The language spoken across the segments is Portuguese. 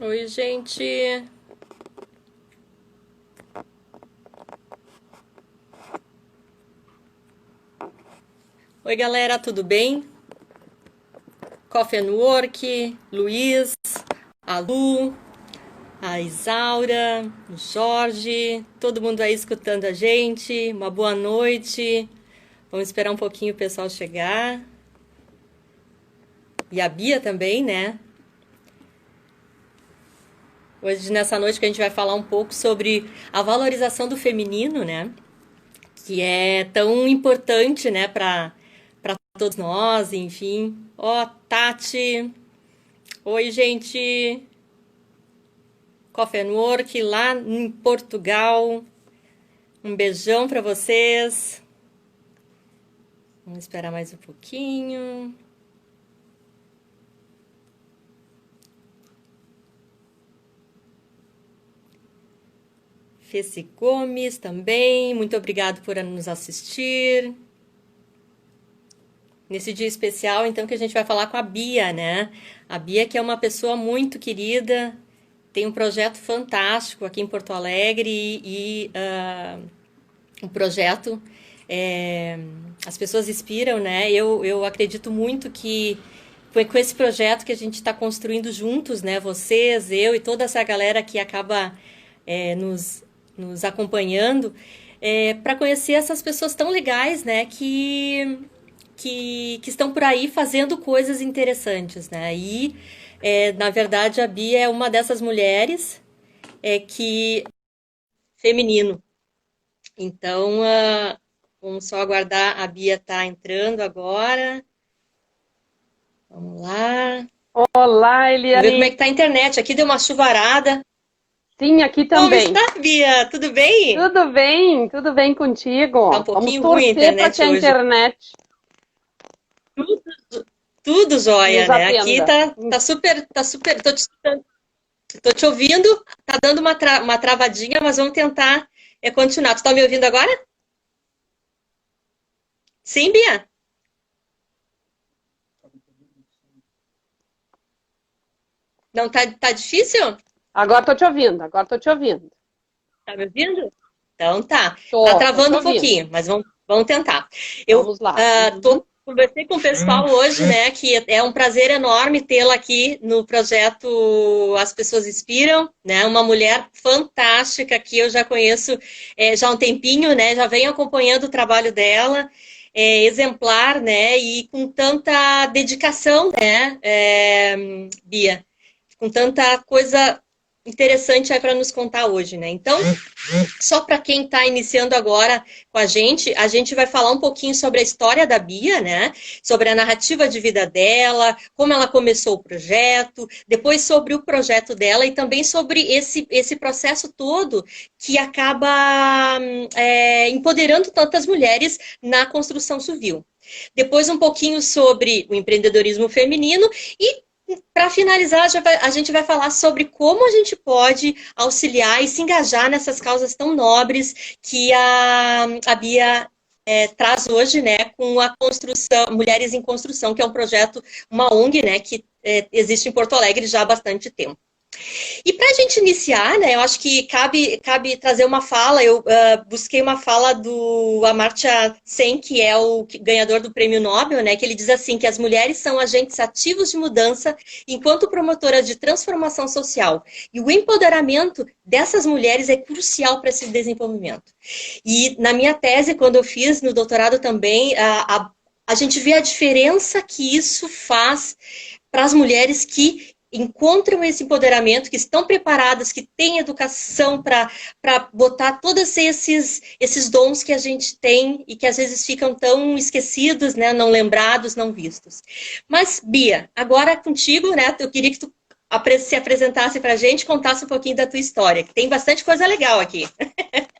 Oi, gente. Oi, galera, tudo bem? Coffee and Work, Luiz, a Lu, a Isaura, o Jorge, todo mundo aí escutando a gente. Uma boa noite. Vamos esperar um pouquinho o pessoal chegar. E a Bia também, né? Hoje, nessa noite, que a gente vai falar um pouco sobre a valorização do feminino, né? Que é tão importante, né, para todos nós, enfim. Ó, Tati. Oi, gente. Coffee and Work lá em Portugal. Um beijão para vocês. Vamos esperar mais um pouquinho. Feci Gomes também. Muito obrigado por nos assistir. Nesse dia especial, então, que a gente vai falar com a Bia, né? A Bia, que é uma pessoa muito querida, tem um projeto fantástico aqui em Porto Alegre o projeto as pessoas inspiram, né? Eu acredito muito que foi com esse projeto que a gente está construindo juntos, né? Vocês, eu e toda essa galera que acaba nos acompanhando, para conhecer essas pessoas tão legais, né? Que estão por aí fazendo coisas interessantes, né? Na verdade, a Bia é uma dessas mulheres que feminino. Então, vamos só aguardar. A Bia tá entrando agora. Vamos lá. Olá, Vamos ver como é que Eliane. tá a internet. Aqui deu uma chuvarada. Sim, aqui Como também. está, Bia? Tudo bem? Tudo bem Tá um contigo? Vamos pouquinho ruim a torcer para que internet a hoje. internet Tudo jóia, nos né? Aqui atenda. tá super, tá super. Tô te ouvindo. Tá dando uma travadinha, mas vamos tentar continuar. Tu tá me ouvindo agora? Sim, Bia? Não tá difícil? Agora tô te ouvindo. Tá me ouvindo? Então tá. Tá Tô te travando um ouvindo. pouquinho, mas vamos tentar. Eu Vamos lá. conversei com o pessoal hoje, né? Que é um prazer enorme tê-la aqui no projeto As Pessoas Inspiram, né? Uma mulher fantástica que eu já conheço já há um tempinho, né? Já venho acompanhando o trabalho dela. Exemplar, né? E com tanta dedicação, né, Bia? Com tanta coisa interessante aí para nos contar hoje, né? Então, só para quem está iniciando agora com a gente vai falar um pouquinho sobre a história da Bia, né? Sobre a narrativa de vida dela, como ela começou o projeto, depois sobre o projeto dela e também sobre esse processo todo que acaba empoderando tantas mulheres na construção civil. Depois um pouquinho sobre o empreendedorismo feminino e para finalizar, a gente vai falar sobre como a gente pode auxiliar e se engajar nessas causas tão nobres que a Bia traz hoje, né, com a construção, Mulheres em Construção, que é um projeto, uma ONG, né, que existe em Porto Alegre já há bastante tempo. E para a gente iniciar, né, eu acho que cabe trazer uma fala. Eu busquei uma fala do Amartya Sen, que é o ganhador do Prêmio Nobel, né, que ele diz assim, que as mulheres são agentes ativos de mudança enquanto promotoras de transformação social. E o empoderamento dessas mulheres é crucial para esse desenvolvimento. E na minha tese, quando eu fiz no doutorado também, a gente vê a diferença que isso faz para as mulheres que encontram esse empoderamento, que estão preparadas, que têm educação para botar todos esses dons que a gente tem e que às vezes ficam tão esquecidos, né, não lembrados, não vistos. Mas, Bia, agora é contigo, né, eu queria que tu se apresentasse para a gente, contasse um pouquinho da tua história, que tem bastante coisa legal aqui.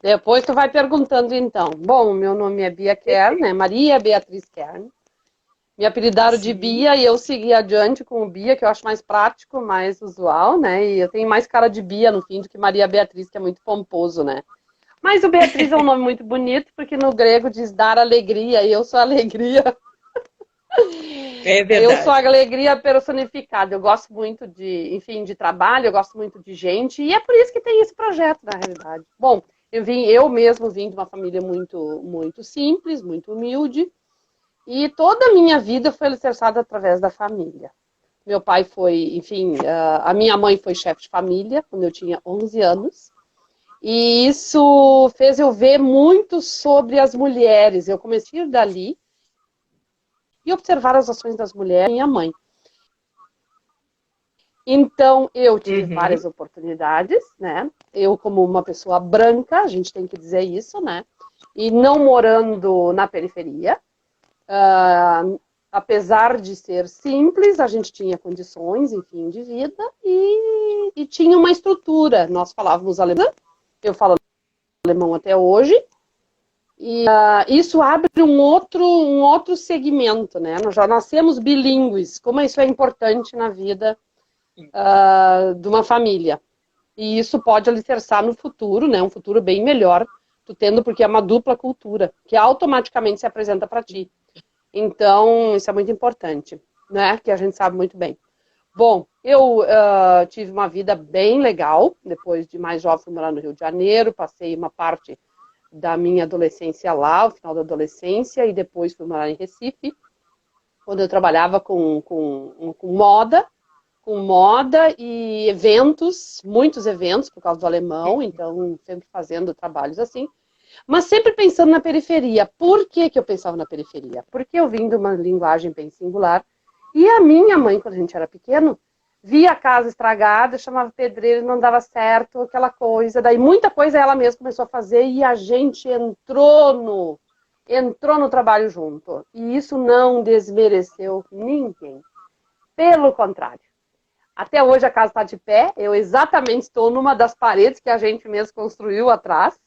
Depois tu vai perguntando então. Bom, meu nome é Bia Kern, né? Maria Beatriz Kern. Me apelidaram de Sim. Bia e eu segui adiante com o Bia, que eu acho mais prático, mais usual, né? E eu tenho mais cara de Bia no fim do que Maria Beatriz, que é muito pomposo, né? Mas o Beatriz é um nome muito bonito, porque no grego diz dar alegria, e eu sou alegria. É Eu sou a verdade. alegria personificada. Eu gosto muito de, enfim, de trabalho, eu gosto muito de gente, e é por isso que tem esse projeto, na realidade. Bom, eu mesmo vim de uma família muito simples, muito humilde, e toda a minha vida foi alicerçada através da família. Meu pai foi, enfim, a minha mãe foi chefe de família quando eu tinha 11 anos. E isso fez eu ver muito sobre as mulheres. Eu comecei a ir dali e observar as ações das mulheres, minha mãe. Então, eu tive várias Uhum. oportunidades, né? Eu, como uma pessoa branca, a gente tem que dizer isso, né? E não morando na periferia, apesar de ser simples, a gente tinha condições, enfim, de vida e tinha uma estrutura. Nós falávamos alemão, eu falo alemão até hoje, e isso abre um outro segmento, né? Nós já nascemos bilíngues, como isso é importante na vida de uma família. E isso pode alicerçar no futuro, né? Um futuro bem melhor, tu tendo, porque é uma dupla cultura, que automaticamente se apresenta para ti. Então, isso é muito importante, né? Que a gente sabe muito bem. Bom, eu tive uma vida bem legal. Depois de mais jovem, fui morar no Rio de Janeiro, passei uma parte da minha adolescência lá, o final da adolescência, e depois fui morar em Recife, onde eu trabalhava com moda e eventos, muitos eventos por causa do alemão, então sempre fazendo trabalhos assim, mas sempre pensando na periferia. Por que que eu pensava na periferia? Porque eu vim de uma linguagem bem singular, e a minha mãe, quando a gente era pequeno, via a casa estragada, chamava pedreiro, não dava certo, aquela coisa. Daí muita coisa ela mesma começou a fazer e a gente entrou no trabalho junto. E isso não desmereceu ninguém. Pelo contrário. Até hoje a casa está de pé, eu exatamente estou numa das paredes que a gente mesmo construiu atrás.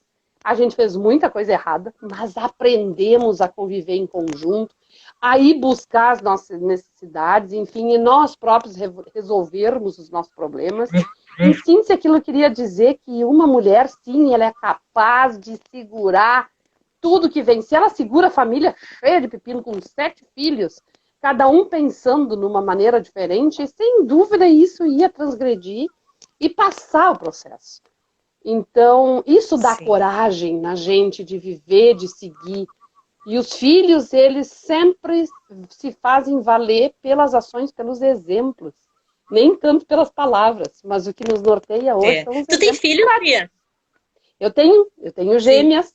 A gente fez muita coisa errada, mas aprendemos a conviver em conjunto, a ir buscar as nossas necessidades, enfim, e nós próprios resolvermos os nossos problemas. Em síntese, aquilo eu queria dizer que uma mulher, sim, ela é capaz de segurar tudo que vem. Se ela segura a família cheia de pepino, com 7 filhos, cada um pensando numa maneira diferente, sem dúvida isso ia transgredir e passar o processo. Então, isso dá Sim. coragem na gente de viver, de seguir. E os filhos, eles sempre se fazem valer pelas ações, pelos exemplos. Nem tanto pelas palavras, mas o que nos norteia hoje É. são os Tu tem exemplos filho, práticos. Bia? Eu tenho Sim. gêmeas.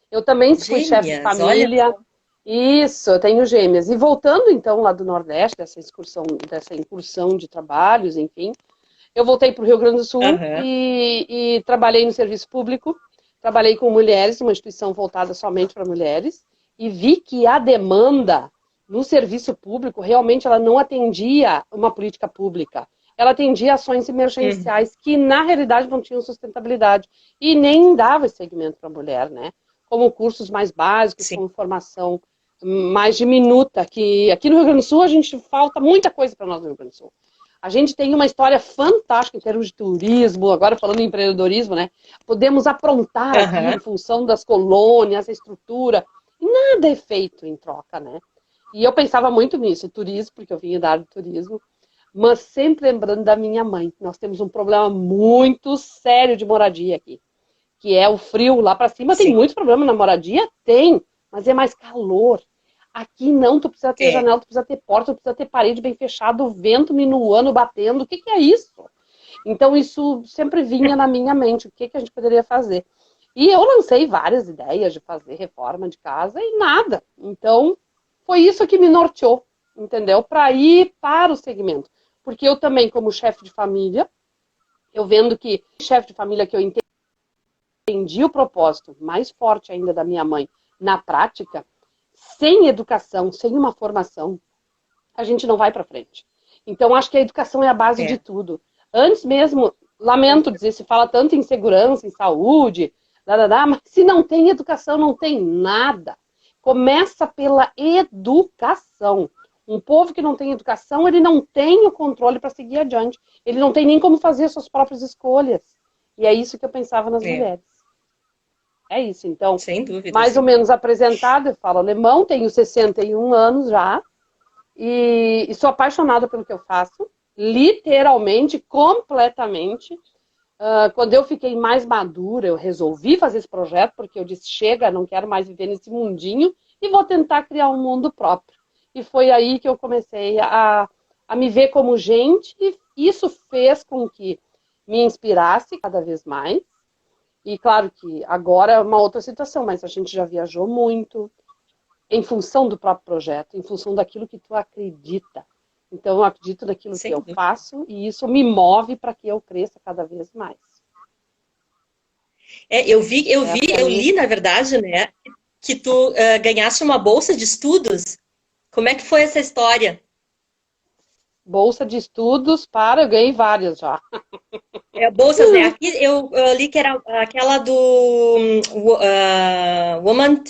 Eu também fui chefe de Gêmeas, olha família. só. Isso, eu tenho gêmeas. E voltando então lá do Nordeste, dessa incursão de trabalhos, enfim, eu voltei para o Rio Grande do Sul Aham. e trabalhei no serviço público. Trabalhei com mulheres, uma instituição voltada somente para mulheres, e vi que a demanda no serviço público realmente ela não atendia uma política pública. Ela atendia ações Uhum. emergenciais que, na realidade, não tinham sustentabilidade. E nem dava esse segmento para a mulher, né? Como cursos mais básicos, Sim. como formação mais diminuta, que aqui no Rio Grande do Sul a gente falta muita coisa para nós no Rio Grande do Sul. A gente tem uma história fantástica em termos de turismo, agora falando em empreendedorismo, né? Podemos aprontar aqui em Aham. função das colônias, a estrutura. E nada é feito em troca, né? E eu pensava muito nisso, turismo, porque eu vinha da área de turismo, mas sempre lembrando da minha mãe. Nós temos um problema muito sério de moradia aqui, que é o frio. Lá para cima tem Sim. muitos problemas na moradia? Tem, mas é mais calor. Aqui não, tu precisa ter É. janela, tu precisa ter porta, tu precisa ter parede bem fechada, o vento minuano, batendo. O que que é isso? Então isso sempre vinha na minha mente, o que que a gente poderia fazer. E eu lancei várias ideias de fazer reforma de casa e nada. Então foi isso que me norteou, entendeu? Para ir para o segmento. Porque eu também, como chefe de família, eu vendo que chefe de família que eu entendi o propósito mais forte ainda da minha mãe na prática, sem educação, sem uma formação, a gente não vai para frente. Então, acho que a educação é a base de É. tudo. Antes mesmo, lamento dizer, se fala tanto em segurança, em saúde, mas se não tem educação, não tem nada. Começa pela educação. Um povo que não tem educação, ele não tem o controle para seguir adiante. Ele não tem nem como fazer suas próprias escolhas. E é isso que eu pensava nas É. mulheres. É isso, então, Sem dúvida, mais ou sim. menos apresentada, eu falo alemão, tenho 61 anos já, e sou apaixonada pelo que eu faço, literalmente, completamente. Quando eu fiquei mais madura, eu resolvi fazer esse projeto, porque eu disse, chega, não quero mais viver nesse mundinho, e vou tentar criar um mundo próprio. E foi aí que eu comecei a me ver como gente, e isso fez com que me inspirasse cada vez mais. E claro que agora é uma outra situação, mas a gente já viajou muito em função do próprio projeto, em função daquilo que tu acredita. Então, eu acredito naquilo que Sem eu dúvida. faço e isso me move para que eu cresça cada vez mais. Essa é a Eu minha li, na verdade, né, que tu ganhaste uma bolsa de estudos. Como é que foi essa história? bolsa de estudos para... Eu ganhei várias já. Bolsas, né? Aqui eu li que era aquela do Woman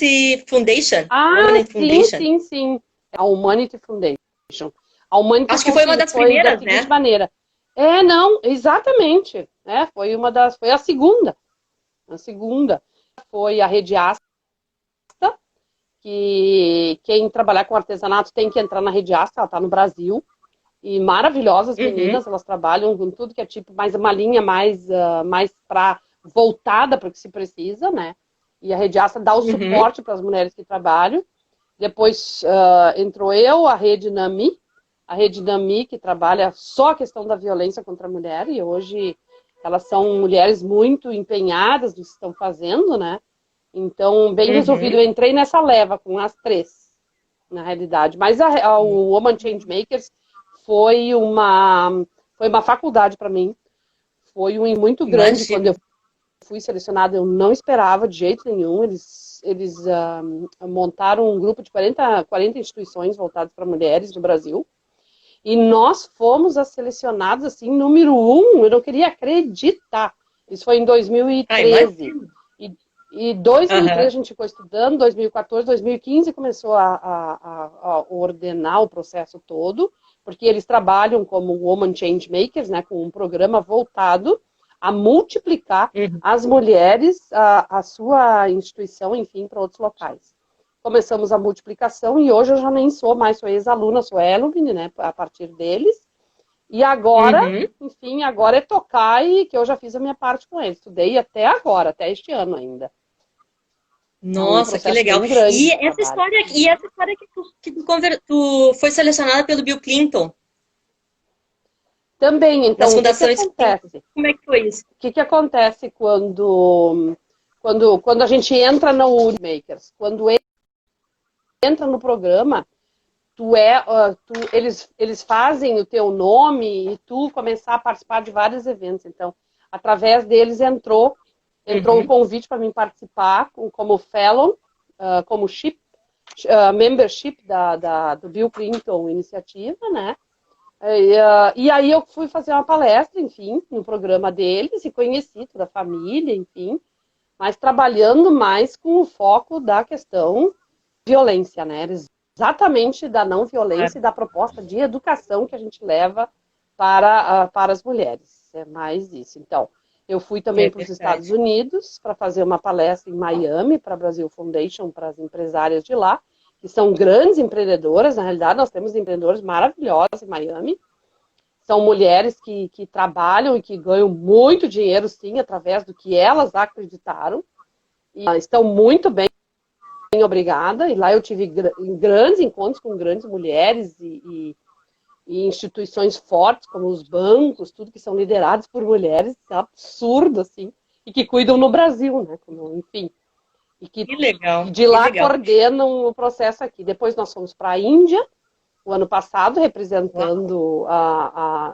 Foundation. Ah, Woman sim, Foundation. sim, sim. A Humanity Foundation. A Humanity Acho que foi uma das foi da primeiras, seguinte né? maneira. Não, exatamente. Foi a segunda. A segunda foi a Rede Asta, que quem trabalhar com artesanato tem que entrar na Rede Asta, ela está no Brasil. E maravilhosas Uhum, meninas, elas trabalham com tudo que é tipo, mais uma linha mais voltada para o que se precisa, né? E a Rede Asta dá o uhum, suporte para as mulheres que trabalham. Depois entrou eu, a Rede Nami, que trabalha só a questão da violência contra a mulher, e hoje elas são mulheres muito empenhadas no que estão fazendo, né? Então, bem resolvido, uhum. eu entrei nessa leva com as três, na realidade. Mas o Woman Changemakers foi uma faculdade para mim, foi um muito grande quando Imagino. eu fui selecionada, eu não esperava de jeito nenhum. Eles montaram um grupo de 40 instituições voltadas para mulheres no Brasil. E nós fomos as selecionadas, assim, número um. Eu não queria acreditar. Isso foi em Ah, 2013. imagino. E, e 2013 Aham. a gente ficou estudando, 2014, 2015 começou a ordenar o processo todo, porque eles trabalham como Woman Change Makers, né, com um programa voltado a multiplicar Uhum. as mulheres, a sua instituição, enfim, para outros locais. Começamos a multiplicação e hoje eu já nem sou ex-aluna, sou alumni, né, a partir deles. E agora, Uhum. enfim, agora é tocar e que eu já fiz a minha parte com eles. Estudei até agora, até este ano ainda. É um Nossa, que processo legal. bem grande E de essa trabalho. história, tu foi selecionada pelo Bill Clinton, Também, nas então, o que que fundações Clinton. acontece? Como é que foi isso? O que que acontece quando a gente entra no Makers? Quando entra no programa, eles fazem o teu nome e tu começar a participar de vários eventos. Então, através deles entrou um Uhum, convite para mim participar como fellow, como membership do Bill Clinton Iniciativa, né? E aí eu fui fazer uma palestra, enfim, no programa deles e conheci toda a família, enfim, mas trabalhando mais com o foco da questão violência, né? Exatamente da não violência e claro. da proposta de educação que a gente leva para as mulheres. É mais isso. Então, eu fui É também para os Estados verdade. Unidos para fazer uma palestra em Miami para a Brasil Foundation, para as empresárias de lá, que são grandes empreendedoras. Na realidade, nós temos empreendedores maravilhosos em Miami. São mulheres que trabalham e que ganham muito dinheiro, sim, através do que elas acreditaram. E estão muito bem, obrigada. E lá eu tive grandes encontros com grandes mulheres e instituições fortes, como os bancos, tudo que são liderados por mulheres, é absurdo, assim, e que cuidam no Brasil, né? Enfim, e que Que legal, de que lá legal. coordenam o processo aqui. Depois nós fomos para a Índia, o ano passado, Uau. representando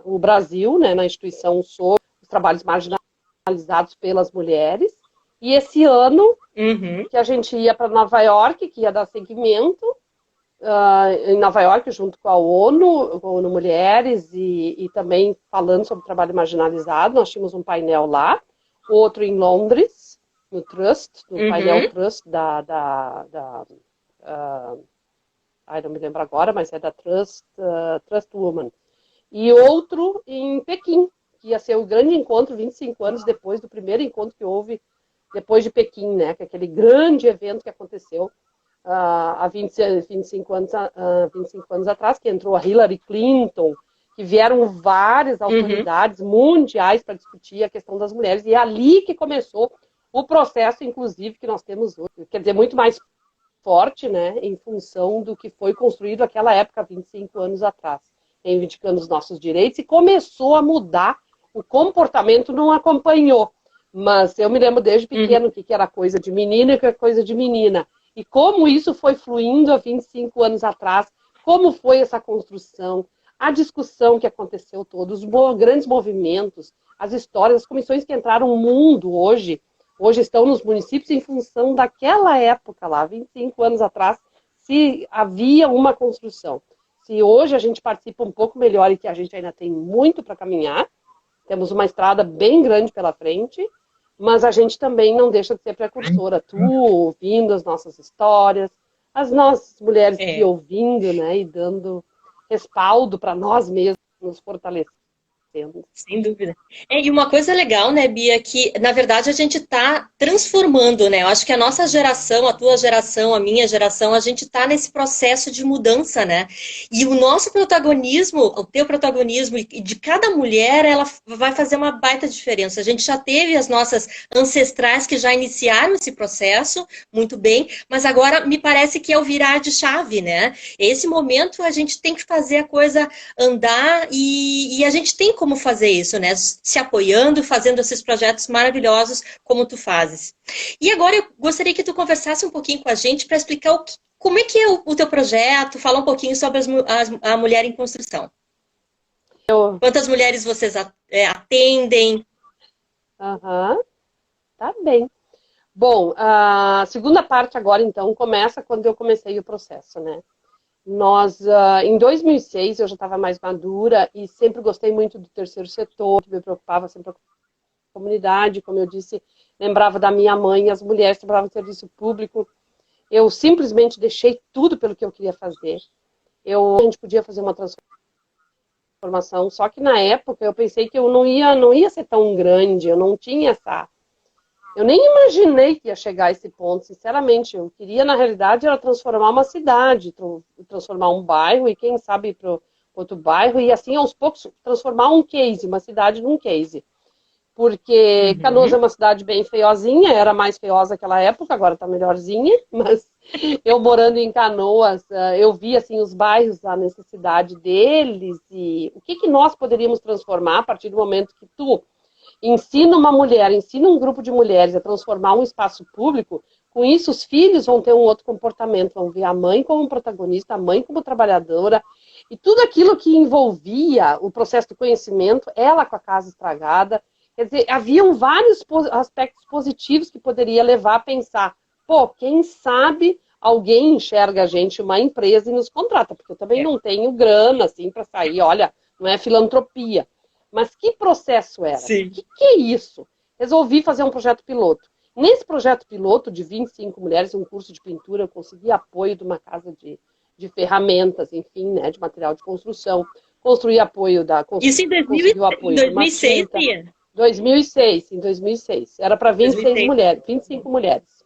o Brasil, né, na instituição sobre os trabalhos marginalizados pelas mulheres. E esse ano Uhum, que a gente ia para Nova York, que ia dar seguimento, em Nova York, junto com a ONU Mulheres, e também falando sobre trabalho marginalizado. Nós tínhamos um painel lá, outro em Londres, no Trust, no painel uhum. Trust não me lembro agora, mas é da Trust Woman. E outro em Pequim, que ia ser o grande encontro 25 anos depois do primeiro encontro que houve depois de Pequim, né? Que é aquele grande evento que aconteceu há 25 anos atrás, que entrou a Hillary Clinton, que vieram várias autoridades mundiais para discutir a questão das mulheres, e é ali que começou o processo, inclusive, que nós temos hoje. Quer dizer, muito mais forte, né, em função do que foi construído naquela época, 25 anos atrás, reivindicando os nossos direitos, e começou a mudar, o comportamento não acompanhou, mas eu me lembro desde pequeno que era coisa de menina e que era coisa de menina, e como isso foi fluindo há 25 anos atrás, como foi essa construção, a discussão que aconteceu todos, os grandes movimentos, as histórias, as comissões que entraram no mundo hoje estão nos municípios em função daquela época lá, 25 anos atrás, se havia uma construção. Se hoje a gente participa um pouco melhor e que a gente ainda tem muito para caminhar, temos uma estrada bem grande pela frente, mas a gente também não deixa de ser precursora. Tu, ouvindo as nossas histórias, as nossas mulheres aqui ouvindo, né, e dando respaldo para nós mesmos, nos fortalecendo. Sem dúvida. E uma coisa legal, né, Bia, que na verdade a gente está transformando, né? Eu acho que a nossa geração, a tua geração, a minha geração, a gente está nesse processo de mudança, né? E o nosso protagonismo, o teu protagonismo e de cada mulher, ela vai fazer uma baita diferença. A gente já teve as nossas ancestrais que já iniciaram esse processo, muito bem, mas agora me parece que é o virar de chave, né? Esse momento a gente tem que fazer a coisa andar e a gente tem como fazer isso, né? Se apoiando, fazendo esses projetos maravilhosos como tu fazes. E agora eu gostaria que tu conversasse um pouquinho com a gente para explicar como é que é o teu projeto, falar um pouquinho sobre a mulher em construção. Quantas mulheres vocês atendem? Tá bem. Bom, a segunda parte agora, então, começa quando eu comecei o processo, né? Em 2006, eu já estava mais madura e sempre gostei muito do terceiro setor, me preocupava sempre com a comunidade, como eu disse, lembrava da minha mãe, as mulheres trabalhavam em serviço público. Eu simplesmente deixei tudo pelo que eu queria fazer. A gente podia fazer uma transformação, só que na época eu pensei que eu não ia ser tão grande, eu não tinha essa... Eu nem imaginei que ia chegar a esse ponto, sinceramente. Eu queria, na realidade, era transformar uma cidade, transformar um bairro e, quem sabe, ir para outro bairro e, assim, aos poucos, transformar um case, uma cidade num case. Porque Canoas é uma cidade bem feiozinha, era mais feiosa naquela época, agora está melhorzinha, mas eu morando em Canoas, eu vi, assim, os bairros, a necessidade deles e o que nós poderíamos transformar a partir do momento que tu ensina uma mulher, ensina um grupo de mulheres a transformar um espaço público, com isso os filhos vão ter um outro comportamento, vão ver a mãe como protagonista, a mãe como trabalhadora, e tudo aquilo que envolvia o processo de conhecimento, ela com a casa estragada, quer dizer, haviam vários aspectos positivos que poderia levar a pensar, pô, quem sabe alguém enxerga a gente, uma empresa, e nos contrata, porque eu também não tenho grana, assim, para sair, olha, não é filantropia. Mas que processo era? O que é isso? Resolvi fazer um projeto piloto. Nesse projeto piloto de 25 mulheres, um curso de pintura, eu consegui apoio de uma casa de ferramentas, enfim, né, de material de construção. Construí apoio da... Isso em 2006, Bia? 2006, em 2006. Era para 26 mulheres, 25 mulheres.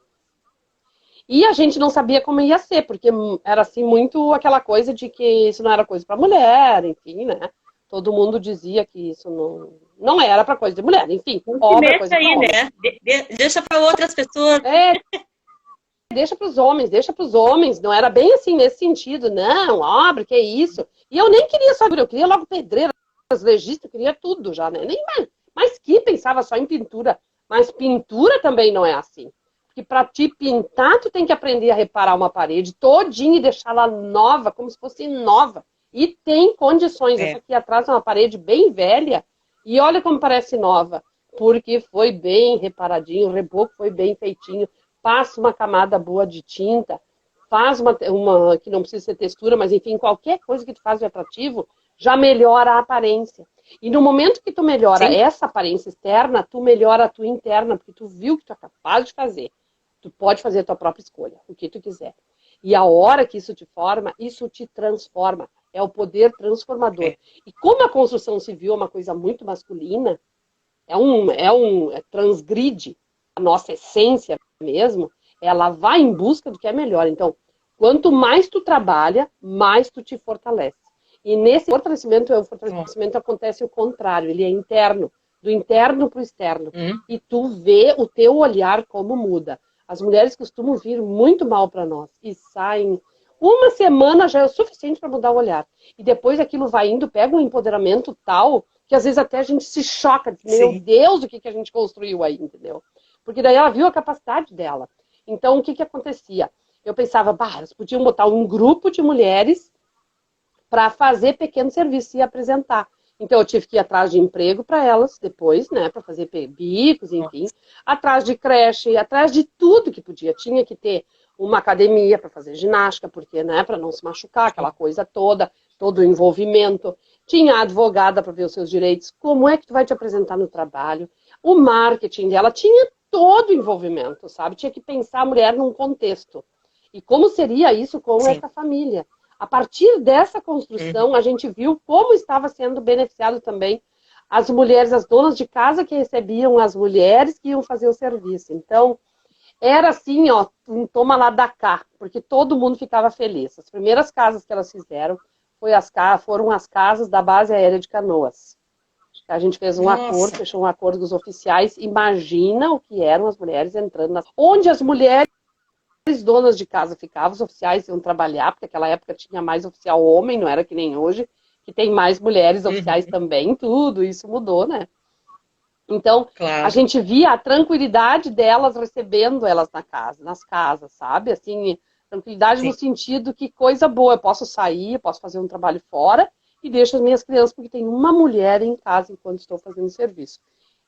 E a gente não sabia como ia ser, porque era assim muito aquela coisa de que isso não era coisa para mulher, enfim, né? Todo mundo dizia que isso não era para coisa de mulher, enfim, obra, coisa aí, né? Deixa para outras pessoas. Deixa para os homens, não era bem assim nesse sentido, não, obra, que é isso. E eu nem queria só, eu queria logo pedreiras, legistas, eu queria tudo já, né? Nem mais. Mas que pensava só em pintura, mas pintura também não é assim. Porque para te pintar, tu tem que aprender a reparar uma parede todinha e deixá-la nova, como se fosse nova. E tem condições. Essa aqui atrás é uma parede bem velha. E olha como parece nova. Porque foi bem reparadinho, o reboco foi bem feitinho. Passa uma camada boa de tinta. Faz uma que não precisa ser textura, mas enfim, qualquer coisa que tu faz de atrativo, já melhora a aparência. E no momento que tu melhora essa aparência externa, tu melhora a tua interna, porque tu viu que tu é capaz de fazer. Tu pode fazer a tua própria escolha, o que tu quiser. E a hora que isso te forma, isso te transforma. É o poder transformador. E como a construção civil é uma coisa muito masculina, transgride nossa essência mesmo, ela vai em busca do que é melhor. Então, quanto mais tu trabalha, mais tu te fortalece. E nesse fortalecimento, o fortalecimento acontece o contrário, ele é interno, do interno para o externo. E tu vê o teu olhar como muda. As mulheres costumam vir muito mal para nós e saem. Uma semana já é o suficiente para mudar o olhar. E depois aquilo vai indo, pega um empoderamento tal que às vezes até a gente se choca. Diz, meu Deus, o que a gente construiu aí, entendeu? Porque daí ela viu a capacidade dela. Então, o que acontecia? Eu pensava, elas podiam botar um grupo de mulheres para fazer pequenos serviços e apresentar. Então, eu tive que ir atrás de emprego para elas depois, né, para fazer bicos, enfim, atrás de creche, atrás de tudo que podia. Tinha que ter uma academia para fazer ginástica, porque, né, para não se machucar, aquela coisa toda, todo o envolvimento. Tinha a advogada para ver os seus direitos, como é que tu vai te apresentar no trabalho, o marketing dela, tinha todo o envolvimento, sabe? Tinha que pensar a mulher num contexto. E como seria isso com essa família? A partir dessa construção, a gente viu como estava sendo beneficiado também as mulheres, as donas de casa que recebiam as mulheres que iam fazer o serviço. Então, era assim, ó, um toma lá da cá, porque todo mundo ficava feliz. As primeiras casas que elas fizeram foram as casas da base aérea de Canoas. A gente fez um acordo, fechou um acordo com os oficiais. Imagina o que eram as mulheres entrando onde as mulheres donas de casa ficavam, os oficiais iam trabalhar, porque naquela época tinha mais oficial homem, não era que nem hoje, que tem mais mulheres oficiais também, tudo isso mudou, né? Então, a gente via a tranquilidade delas recebendo elas nas casas, sabe? Assim, tranquilidade no sentido que coisa boa, eu posso sair, eu posso fazer um trabalho fora e deixo as minhas crianças, porque tem uma mulher em casa enquanto estou fazendo serviço.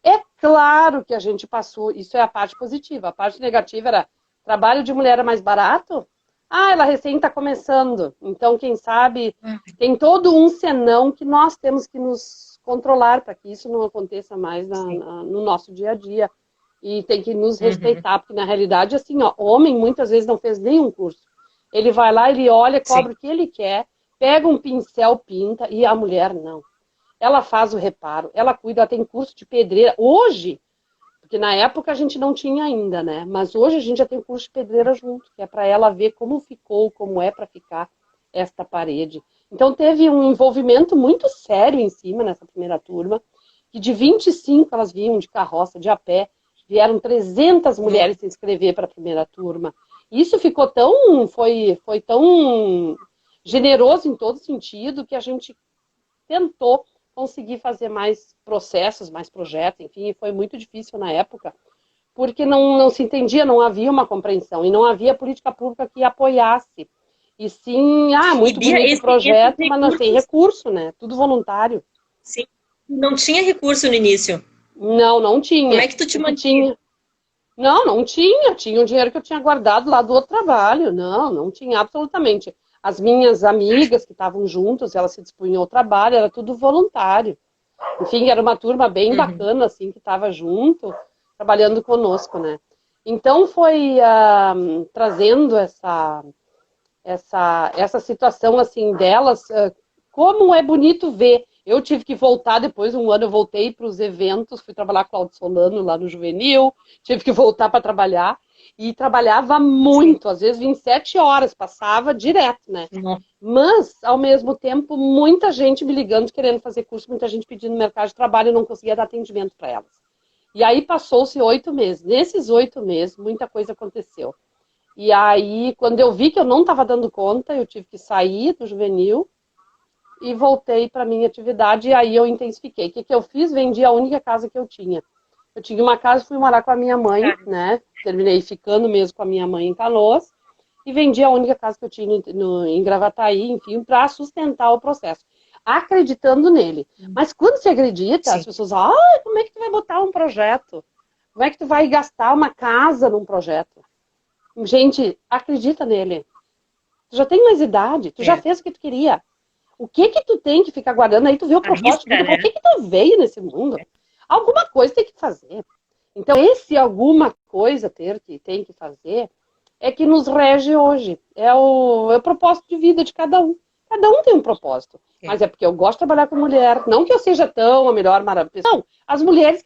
É claro que a gente passou, isso é a parte positiva, a parte negativa era trabalho de mulher é mais barato? Ela recém está começando. Então, quem sabe, tem todo um senão que nós temos que nos controlar para que isso não aconteça mais no nosso dia a dia. E tem que nos respeitar, porque na realidade, assim, ó, homem muitas vezes não fez nenhum curso. Ele vai lá, ele olha, cobra o que ele quer, pega um pincel, pinta, e a mulher não. Ela faz o reparo, ela cuida, ela tem curso de pedreira. Hoje, porque na época a gente não tinha ainda, né? Mas hoje a gente já tem o curso de pedreira junto, que é para ela ver como ficou, como é para ficar esta parede. Então teve um envolvimento muito sério em cima nessa primeira turma, que de 25 elas vinham de carroça, de a pé, vieram 300 mulheres se inscrever para a primeira turma. Isso ficou foi tão generoso em todo sentido que a gente tentou conseguir fazer mais processos, mais projetos, enfim, foi muito difícil na época, porque não se entendia, não havia uma compreensão, e não havia política pública que apoiasse. E sim, muito bonito o projeto, mas não tem recurso, né? Tudo voluntário. Sim, não tinha recurso no início. Não tinha. Como é que tu te mantinha? Não tinha. Tinha o dinheiro que eu tinha guardado lá do outro trabalho. Não tinha absolutamente. As minhas amigas que estavam juntas, elas se dispunham ao trabalho, era tudo voluntário. Enfim, era uma turma bem bacana, assim, que estava junto, trabalhando conosco, né? Então, foi trazendo essa situação, assim, delas, como é bonito ver. Eu tive que voltar, depois de um ano eu voltei para os eventos, fui trabalhar com o Claudio Solano lá no Juvenil, tive que voltar para trabalhar, e trabalhava muito, às vezes 27 horas, passava direto, né? Mas, ao mesmo tempo, muita gente me ligando, querendo fazer curso, muita gente pedindo no mercado de trabalho, eu não conseguia dar atendimento para elas. E aí passou-se 8 meses. Nesses 8 meses, muita coisa aconteceu. E aí, quando eu vi que eu não estava dando conta, eu tive que sair do Juvenil e voltei para a minha atividade, e aí eu intensifiquei. O que eu fiz? Vendi a única casa que eu tinha. Eu tinha uma casa, fui morar com a minha mãe, né? Terminei ficando mesmo com a minha mãe em Canoas e vendi a única casa que eu tinha em Gravataí, enfim, para sustentar o processo, acreditando nele. Mas quando se acredita, as pessoas, como é que tu vai botar um projeto? Como é que tu vai gastar uma casa num projeto? Gente, acredita nele. Tu já tem mais idade, tu já fez o que tu queria. O que tu tem que ficar guardando? Aí tu vê o propósito, né? Por que tu veio nesse mundo? Alguma coisa tem que fazer. Então, esse alguma coisa tem que fazer é que nos rege hoje. É o propósito de vida de cada um. Cada um tem um propósito. Mas é porque eu gosto de trabalhar com mulher. Não que eu seja tão a melhor maravilha. Não, as mulheres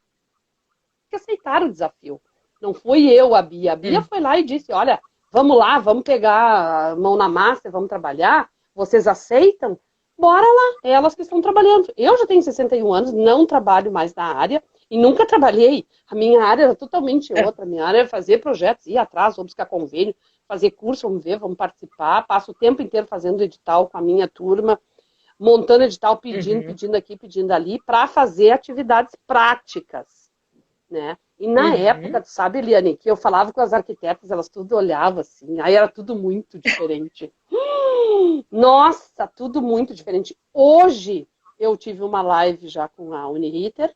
que aceitaram o desafio. Não fui eu, a Bia. A Bia Hum. foi lá e disse, olha, vamos lá, vamos pegar a mão na massa, vamos trabalhar. Vocês aceitam? Bora lá, é elas que estão trabalhando. Eu já tenho 61 anos, não trabalho mais na área e nunca trabalhei. A minha área era totalmente outra. A minha área era fazer projetos, ir atrás, vamos buscar convênio, fazer curso, vamos ver, vamos participar. Passo o tempo inteiro fazendo edital com a minha turma, montando edital, pedindo aqui, pedindo ali, para fazer atividades práticas, né? E na época, tu sabe, Eliane, que eu falava com as arquitetas, elas tudo olhavam assim, aí era tudo muito diferente. Nossa, tudo muito diferente. Hoje, eu tive uma live já com a Uniriter,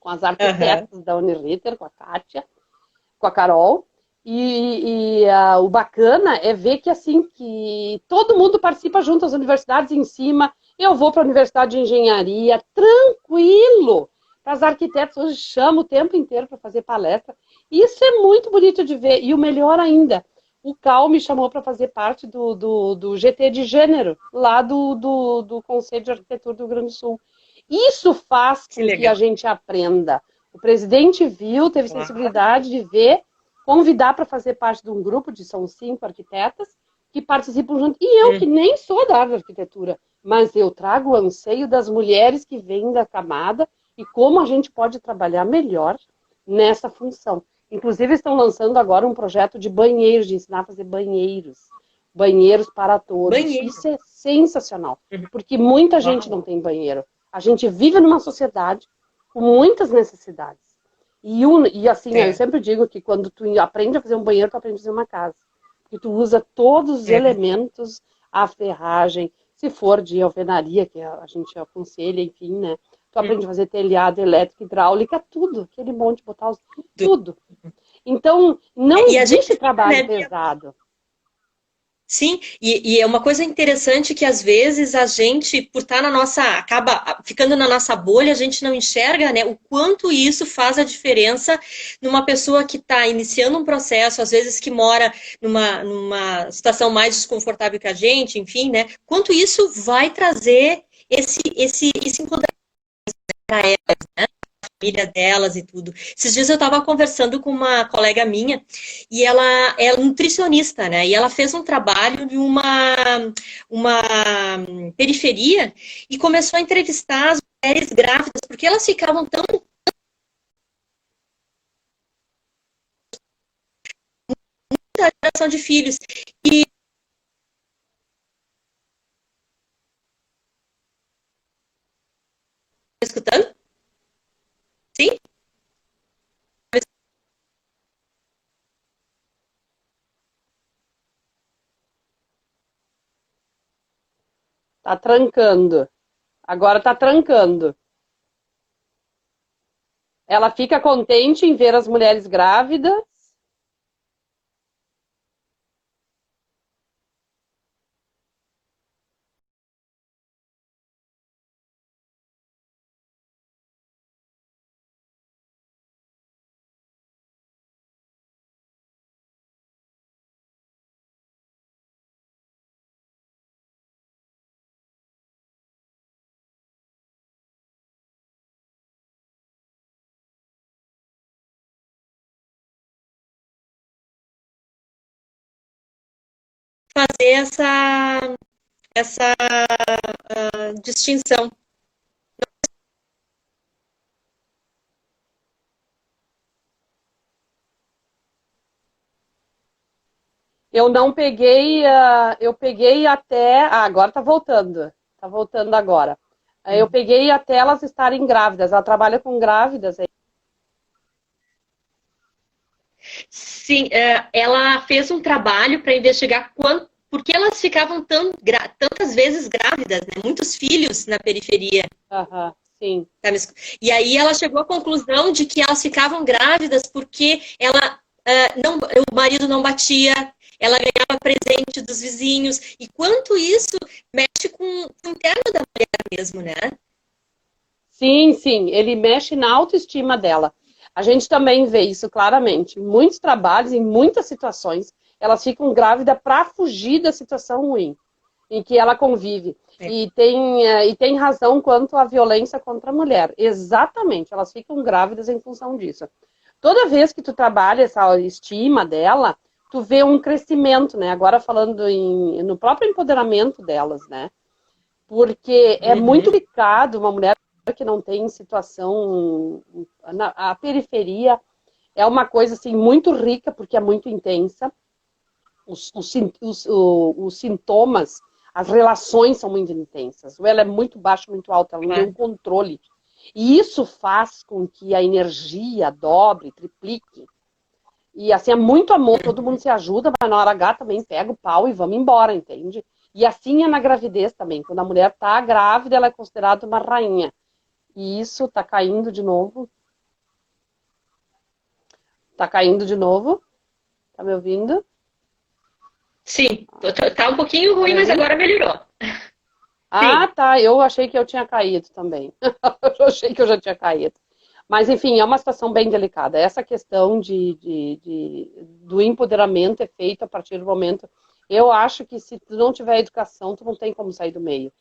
com as arquitetas da Uniriter, com a Kátia, com a Carol, o bacana é ver que assim que todo mundo participa junto, as universidades em cima. Eu vou para a Universidade de Engenharia, tranquilo. As arquitetas hoje chamam o tempo inteiro para fazer palestra. Isso é muito bonito de ver. E o melhor ainda, o Cal me chamou para fazer parte do GT de Gênero, lá do Conselho de Arquitetura do Rio Grande do Sul. Isso faz com que a gente aprenda. O presidente viu, teve sensibilidade de ver, convidar para fazer parte de um grupo, são 5 arquitetas, que participam junto. E eu, que nem sou da área de arquitetura, mas eu trago o anseio das mulheres que vêm da camada e como a gente pode trabalhar melhor nessa função. Inclusive, estão lançando agora um projeto de banheiros, de ensinar a fazer banheiros. Banheiros para todos. Isso é sensacional, porque muita gente não tem banheiro. A gente vive numa sociedade com muitas necessidades. E assim, eu sempre digo que quando tu aprende a fazer um banheiro, tu aprende a fazer uma casa. Porque tu usa todos os elementos, a ferragem, se for de alvenaria, que a gente aconselha, enfim, né? Tu aprende a fazer telhado, elétrica, hidráulica, tudo. Aquele monte, botar tudo. Então, não existe trabalho pesado. Sim, e é uma coisa interessante que às vezes a gente, por estar acaba ficando na nossa bolha, a gente não enxerga, né, o quanto isso faz a diferença numa pessoa que está iniciando um processo, às vezes que mora numa situação mais desconfortável que a gente, enfim, né, quanto isso vai trazer esse encontro para elas, né? Família delas e tudo. Esses dias eu estava conversando com uma colega minha e ela é nutricionista, né? E ela fez um trabalho de uma periferia e começou a entrevistar as mulheres grávidas, porque elas ficavam tão muita geração de filhos. E escutando? Sim? Tá trancando. Agora tá trancando. Ela fica contente em ver as mulheres grávidas. Fazer essa distinção. Eu não peguei, eu peguei até. Agora tá voltando. Tá voltando agora. Eu peguei até elas estarem grávidas. Ela trabalha com grávidas. Sim, ela fez um trabalho para investigar por que elas ficavam tantas vezes grávidas, né? Muitos filhos na periferia. Sim. E aí ela chegou à conclusão de que elas ficavam grávidas porque o marido não batia, ela ganhava presente dos vizinhos. E quanto isso mexe com o interno da mulher mesmo, né? Sim, sim. Ele mexe na autoestima dela. A gente também vê isso claramente. Em muitos trabalhos, em muitas situações, elas ficam grávidas para fugir da situação ruim em que ela convive. E tem razão quanto à violência contra a mulher. Exatamente, elas ficam grávidas em função disso. Toda vez que tu trabalha essa estima dela, tu vê um crescimento, né? Agora falando no próprio empoderamento delas, né? Porque é muito complicado uma mulher que não tem situação a periferia é uma coisa assim muito rica porque é muito intensa. Os sintomas, as relações são muito intensas. Ou ela é muito baixa, muito alta, ela não tem um controle. E isso faz com que a energia dobre, triplique. E assim, é muito amor, todo mundo se ajuda, mas na hora H também pega o pau e vamos embora, entende? E assim é na gravidez também. Quando a mulher está grávida, ela é considerada uma rainha. E isso tá caindo de novo. Tá caindo de novo. Tá me ouvindo? Sim, tá um pouquinho ruim, mas agora melhorou. Ah, tá. Eu achei que eu tinha caído também. Eu achei que eu já tinha caído. Mas, enfim, é uma situação bem delicada. Essa questão do empoderamento é feito a partir do momento... Eu acho que se tu não tiver educação, tu não tem como sair do meio.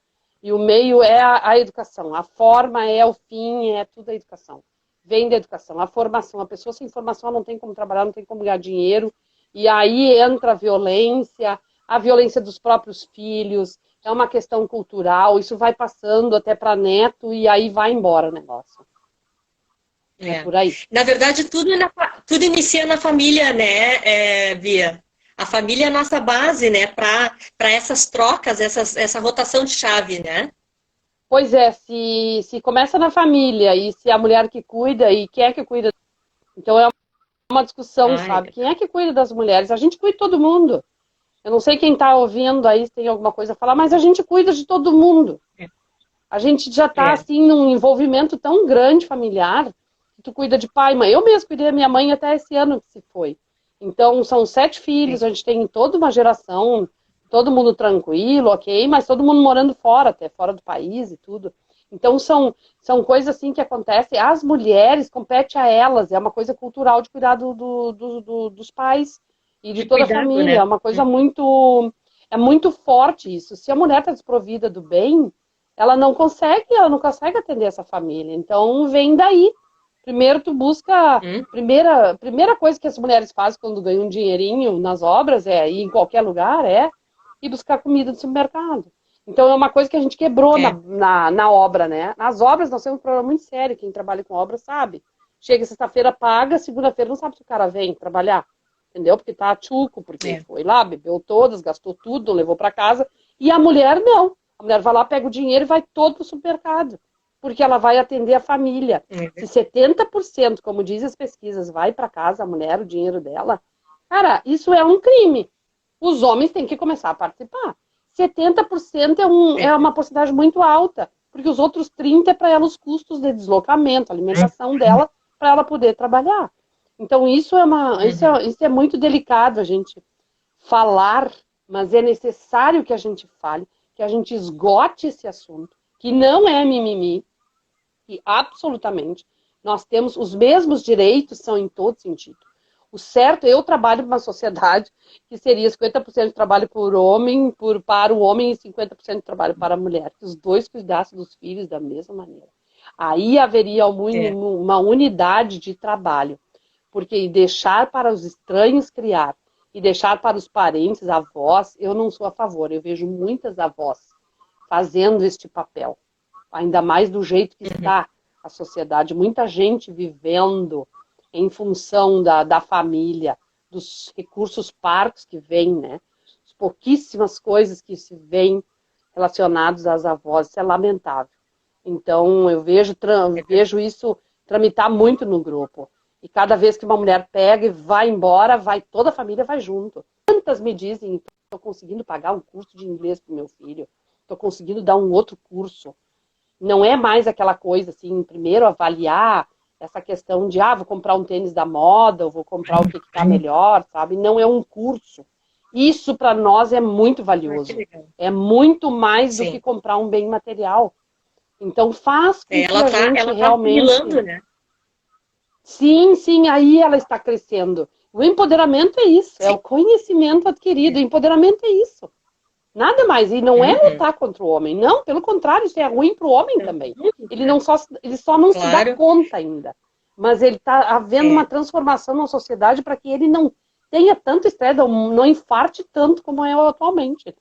E o meio é a educação. A forma é o fim, é tudo a educação. Vem da educação. A formação. A pessoa sem formação não tem como trabalhar, não tem como ganhar dinheiro. E aí entra a violência dos próprios filhos. É uma questão cultural. Isso vai passando até para neto e aí vai embora o negócio. É por aí. Na verdade, tudo inicia na família, né, Bia? A família é a nossa base, né, para essas trocas, essa rotação de chave, né? Pois é, se começa na família e se a mulher que cuida e quem é que cuida. Então é uma discussão, sabe? Quem é que cuida das mulheres? A gente cuida de todo mundo. Eu não sei quem está ouvindo aí se tem alguma coisa a falar, mas a gente cuida de todo mundo. A gente já está assim num envolvimento tão grande familiar que tu cuida de pai, mãe. Eu mesmo cuidei da minha mãe até esse ano que se foi. Então são 7 filhos, a gente tem toda uma geração, todo mundo tranquilo, ok, mas todo mundo morando fora, até fora do país e tudo. Então são coisas assim que acontecem. As mulheres, compete a elas, é uma coisa cultural de cuidar dos pais e de toda a família. Né? É uma coisa muito forte isso. Se a mulher está desprovida do bem, ela não consegue atender essa família. Então vem daí. Primeiro tu busca, primeira coisa que as mulheres fazem quando ganham um dinheirinho nas obras, ir em qualquer lugar, ir buscar comida no supermercado. Então é uma coisa que a gente quebrou na obra, né? Nas obras nós temos um problema muito sério, quem trabalha com obra sabe. Chega sexta-feira, paga, segunda-feira não sabe se o cara vem trabalhar, entendeu? Porque tá tchuco, porque foi lá, bebeu todas, gastou tudo, levou para casa. E a mulher não. A mulher vai lá, pega o dinheiro e vai todo pro supermercado. Porque ela vai atender a família. Se 70%, como dizem as pesquisas, vai para casa, a mulher, o dinheiro dela, cara, isso é um crime. Os homens têm que começar a participar. 70% é uma porcentagem muito alta, porque os outros 30% é para ela os custos de deslocamento, alimentação dela, para ela poder trabalhar. Então isso é muito delicado a gente falar, mas é necessário que a gente fale, que a gente esgote esse assunto, que não é mimimi, que absolutamente nós temos os mesmos direitos, são em todo sentido. O certo, eu trabalho numa sociedade que seria 50% de trabalho para o homem e 50% de trabalho para a mulher, que os dois cuidassem dos filhos da mesma maneira. Aí haveria uma unidade de trabalho, porque deixar para os estranhos criar e deixar para os parentes, avós, eu não sou a favor. Eu vejo muitas avós fazendo este papel. Ainda mais do jeito que está a sociedade. Muita gente vivendo em função da família, dos recursos parcos que vêm, né? Pouquíssimas coisas que se vêm relacionadas às avós. Isso é lamentável. Então, eu vejo isso tramitar muito no grupo. E cada vez que uma mulher pega e vai embora, toda a família vai junto. Quantas me dizem, estou conseguindo pagar um curso de inglês para o meu filho, estou conseguindo dar um outro curso. Não é mais aquela coisa assim, primeiro avaliar essa questão de, vou comprar um tênis da moda, ou vou comprar o que está melhor, sabe? Não é um curso. Isso para nós é muito valioso. É muito mais do que comprar um bem material. Então faz com que a gente realmente... Tá né? Sim, aí ela está crescendo. O empoderamento é isso, é o conhecimento adquirido. O empoderamento é isso. Nada mais. E não é lutar contra o homem. Não, pelo contrário, isso é ruim para o homem também. Ele só não se dá conta ainda. mas ele está havendo uma transformação na sociedade para que ele não tenha tanto estresse, não infarte tanto como é atualmente, né?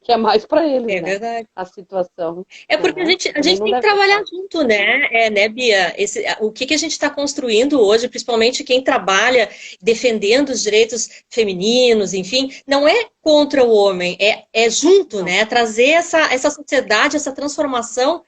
Que é mais para eles, É né? verdade. A situação. É porque a Né? gente Também tem não que deve trabalhar ser. junto, né, né, Bia? O que a gente está construindo hoje, principalmente quem trabalha defendendo os direitos femininos, enfim, não é contra o homem, é junto, Não. né? Trazer essa sociedade, essa transformação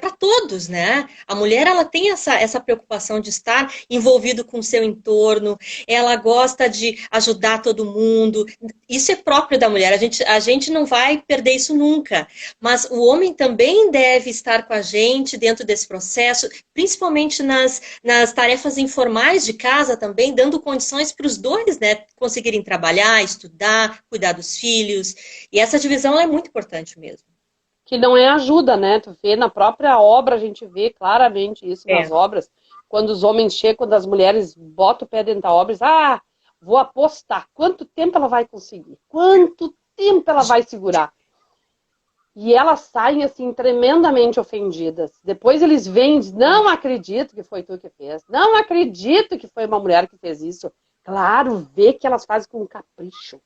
para todos, né? A mulher ela tem essa preocupação de estar envolvido com o seu entorno, ela gosta de ajudar todo mundo. Isso é próprio da mulher. A gente não vai perder isso nunca. Mas o homem também deve estar com a gente dentro desse processo, principalmente nas tarefas informais de casa também, dando condições para os dois, né, conseguirem trabalhar, estudar, cuidar dos filhos. E essa divisão é muito importante mesmo. Que não é ajuda, né? Tu vê na própria obra, a gente vê claramente isso nas É, obras, quando os homens chegam, quando as mulheres botam o pé dentro da obra, vou apostar, quanto tempo ela vai conseguir? Quanto tempo ela vai segurar? E elas saem, assim, tremendamente ofendidas. Depois eles vêm e dizem, não acredito que foi tu que fez, não acredito que foi uma mulher que fez isso. Claro, vê que elas fazem com capricho.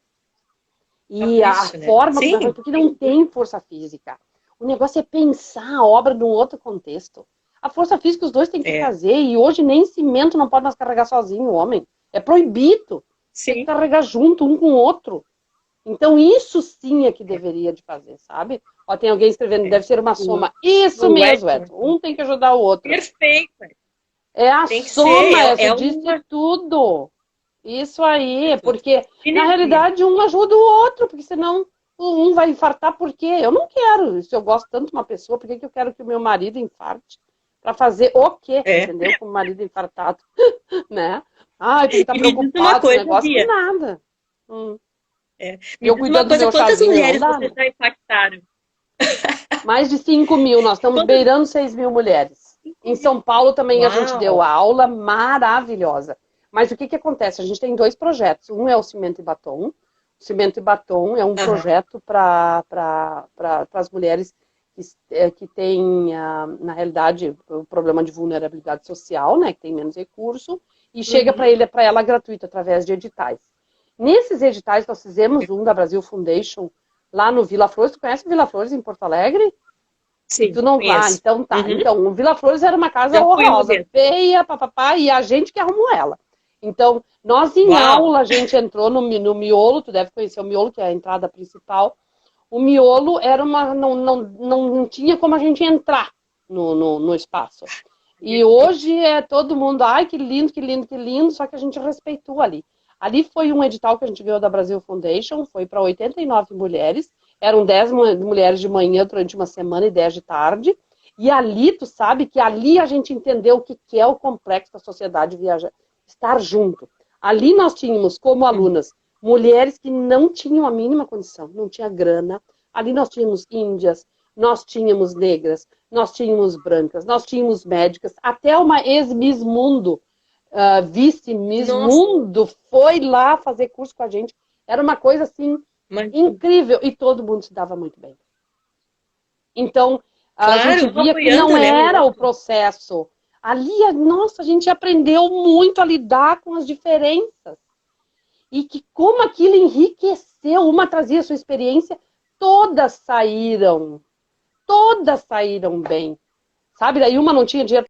E a capricho, né? forma como ela faz, Sim, porque não tem força física. O negócio é pensar a obra num outro contexto. A força física os dois têm que é, fazer, e hoje nem cimento não pode mais carregar sozinho o homem. É proibido. Tem que sim. carregar junto, um com o outro. Então isso sim é que deveria de fazer, sabe? Ó, tem alguém escrevendo, É. deve ser uma Não soma. Isso não é mesmo, Edson. Um tem que ajudar o outro. perfeito. É a Tem que ser, soma, é, essa é disse uma. tudo. Isso aí, É tudo. porque na Sinergia. realidade um ajuda o outro, porque senão um vai infartar por quê? Eu não quero. Se eu gosto tanto de uma pessoa, por que que eu quero que o meu marido infarte? Para fazer o quê? É. Entendeu? Com o marido infartado, né? Ai, porque tá E me diz uma preocupado com o coisa, negócio, que Bia. nada. Me Eu diz uma cuidando do coisa, meu quantas chazinho, não mulheres dá, vocês né? já impactaram? Mais de 5.000, nós estamos Quantas? beirando 6.000 mulheres. 5 Em mil. São Paulo também a gente deu Uau! aula maravilhosa. Mas o que que acontece? A gente tem dois projetos. Um é o Cimento e Batom. O Cimento e Batom é um Aham. projeto para as mulheres que têm, na realidade, o problema de vulnerabilidade social, né, que tem menos recurso, e chega Uhum. para ela gratuito através de editais. Nesses editais, nós fizemos um da Brasil Foundation lá no Vila Flores. Tu conhece o Vila Flores em Porto Alegre? Sim, Tu não. Ah, conheço. então tá. Uhum. Então, o Vila Flores era uma casa Já fui uma horrorosa, vez. feia, papapá, e a gente que arrumou ela. Então, nós em Uau! aula, a gente entrou no miolo, tu deve conhecer o miolo, que é a entrada principal. O miolo era uma. Não tinha como a gente entrar no espaço. E hoje é todo mundo, ai, que lindo, que lindo, que lindo, só que a gente respeitou ali. Ali foi um edital que a gente ganhou da Brasil Foundation, foi para 89 mulheres, eram 10 mulheres de manhã durante uma semana e 10 de tarde. E ali, tu sabe que ali a gente entendeu o que é o complexo da sociedade viajar, estar junto. Ali nós tínhamos como Uhum. alunas mulheres que não tinham a mínima condição, não tinha grana. Ali nós tínhamos índias, nós tínhamos negras, nós tínhamos brancas, nós tínhamos médicas, até uma ex-Miss Mundo, vice-Miss Nossa, Mundo, foi lá fazer curso com a gente. Era uma coisa assim imagina. incrível e todo mundo se dava muito bem. Então, a gente Claro, um via que apoiando, não né, o era o outro. processo. Ali, nossa, a gente aprendeu muito a lidar com as diferenças. E que como aquilo enriqueceu, uma trazia a sua experiência, todas saíram bem. Sabe? Daí uma não tinha dinheiro,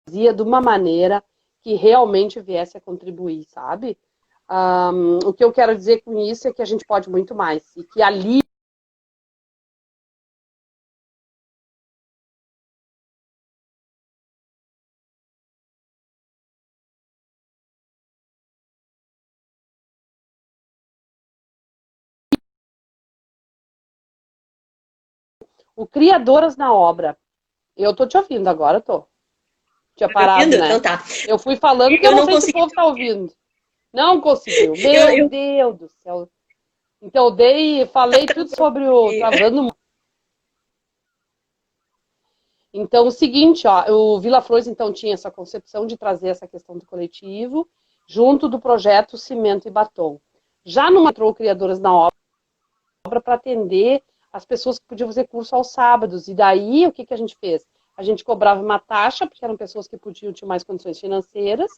fazia de uma maneira que realmente viesse a contribuir, sabe? O que eu quero dizer com isso é que a gente pode muito mais. E que ali o Criadoras na Obra. Eu tô te ouvindo agora, tô. Tinha Tá me parado, ouvindo? Então né? tá. Eu fui falando porque eu Eu não não sei se o consegui povo te tá ouvir. ouvindo. Não conseguiu. Eu, Meu eu, Deus do céu. Então eu falei tudo sobre o travando. Então, o seguinte, ó, o Vila Flores, então, tinha essa concepção de trazer essa questão do coletivo junto do projeto Cimento e Batom. Já numa entrou Criadoras na Obra para atender as pessoas que podiam fazer curso aos sábados. E daí, o que, que a gente fez? A gente cobrava uma taxa, porque eram pessoas que podiam ter mais condições financeiras,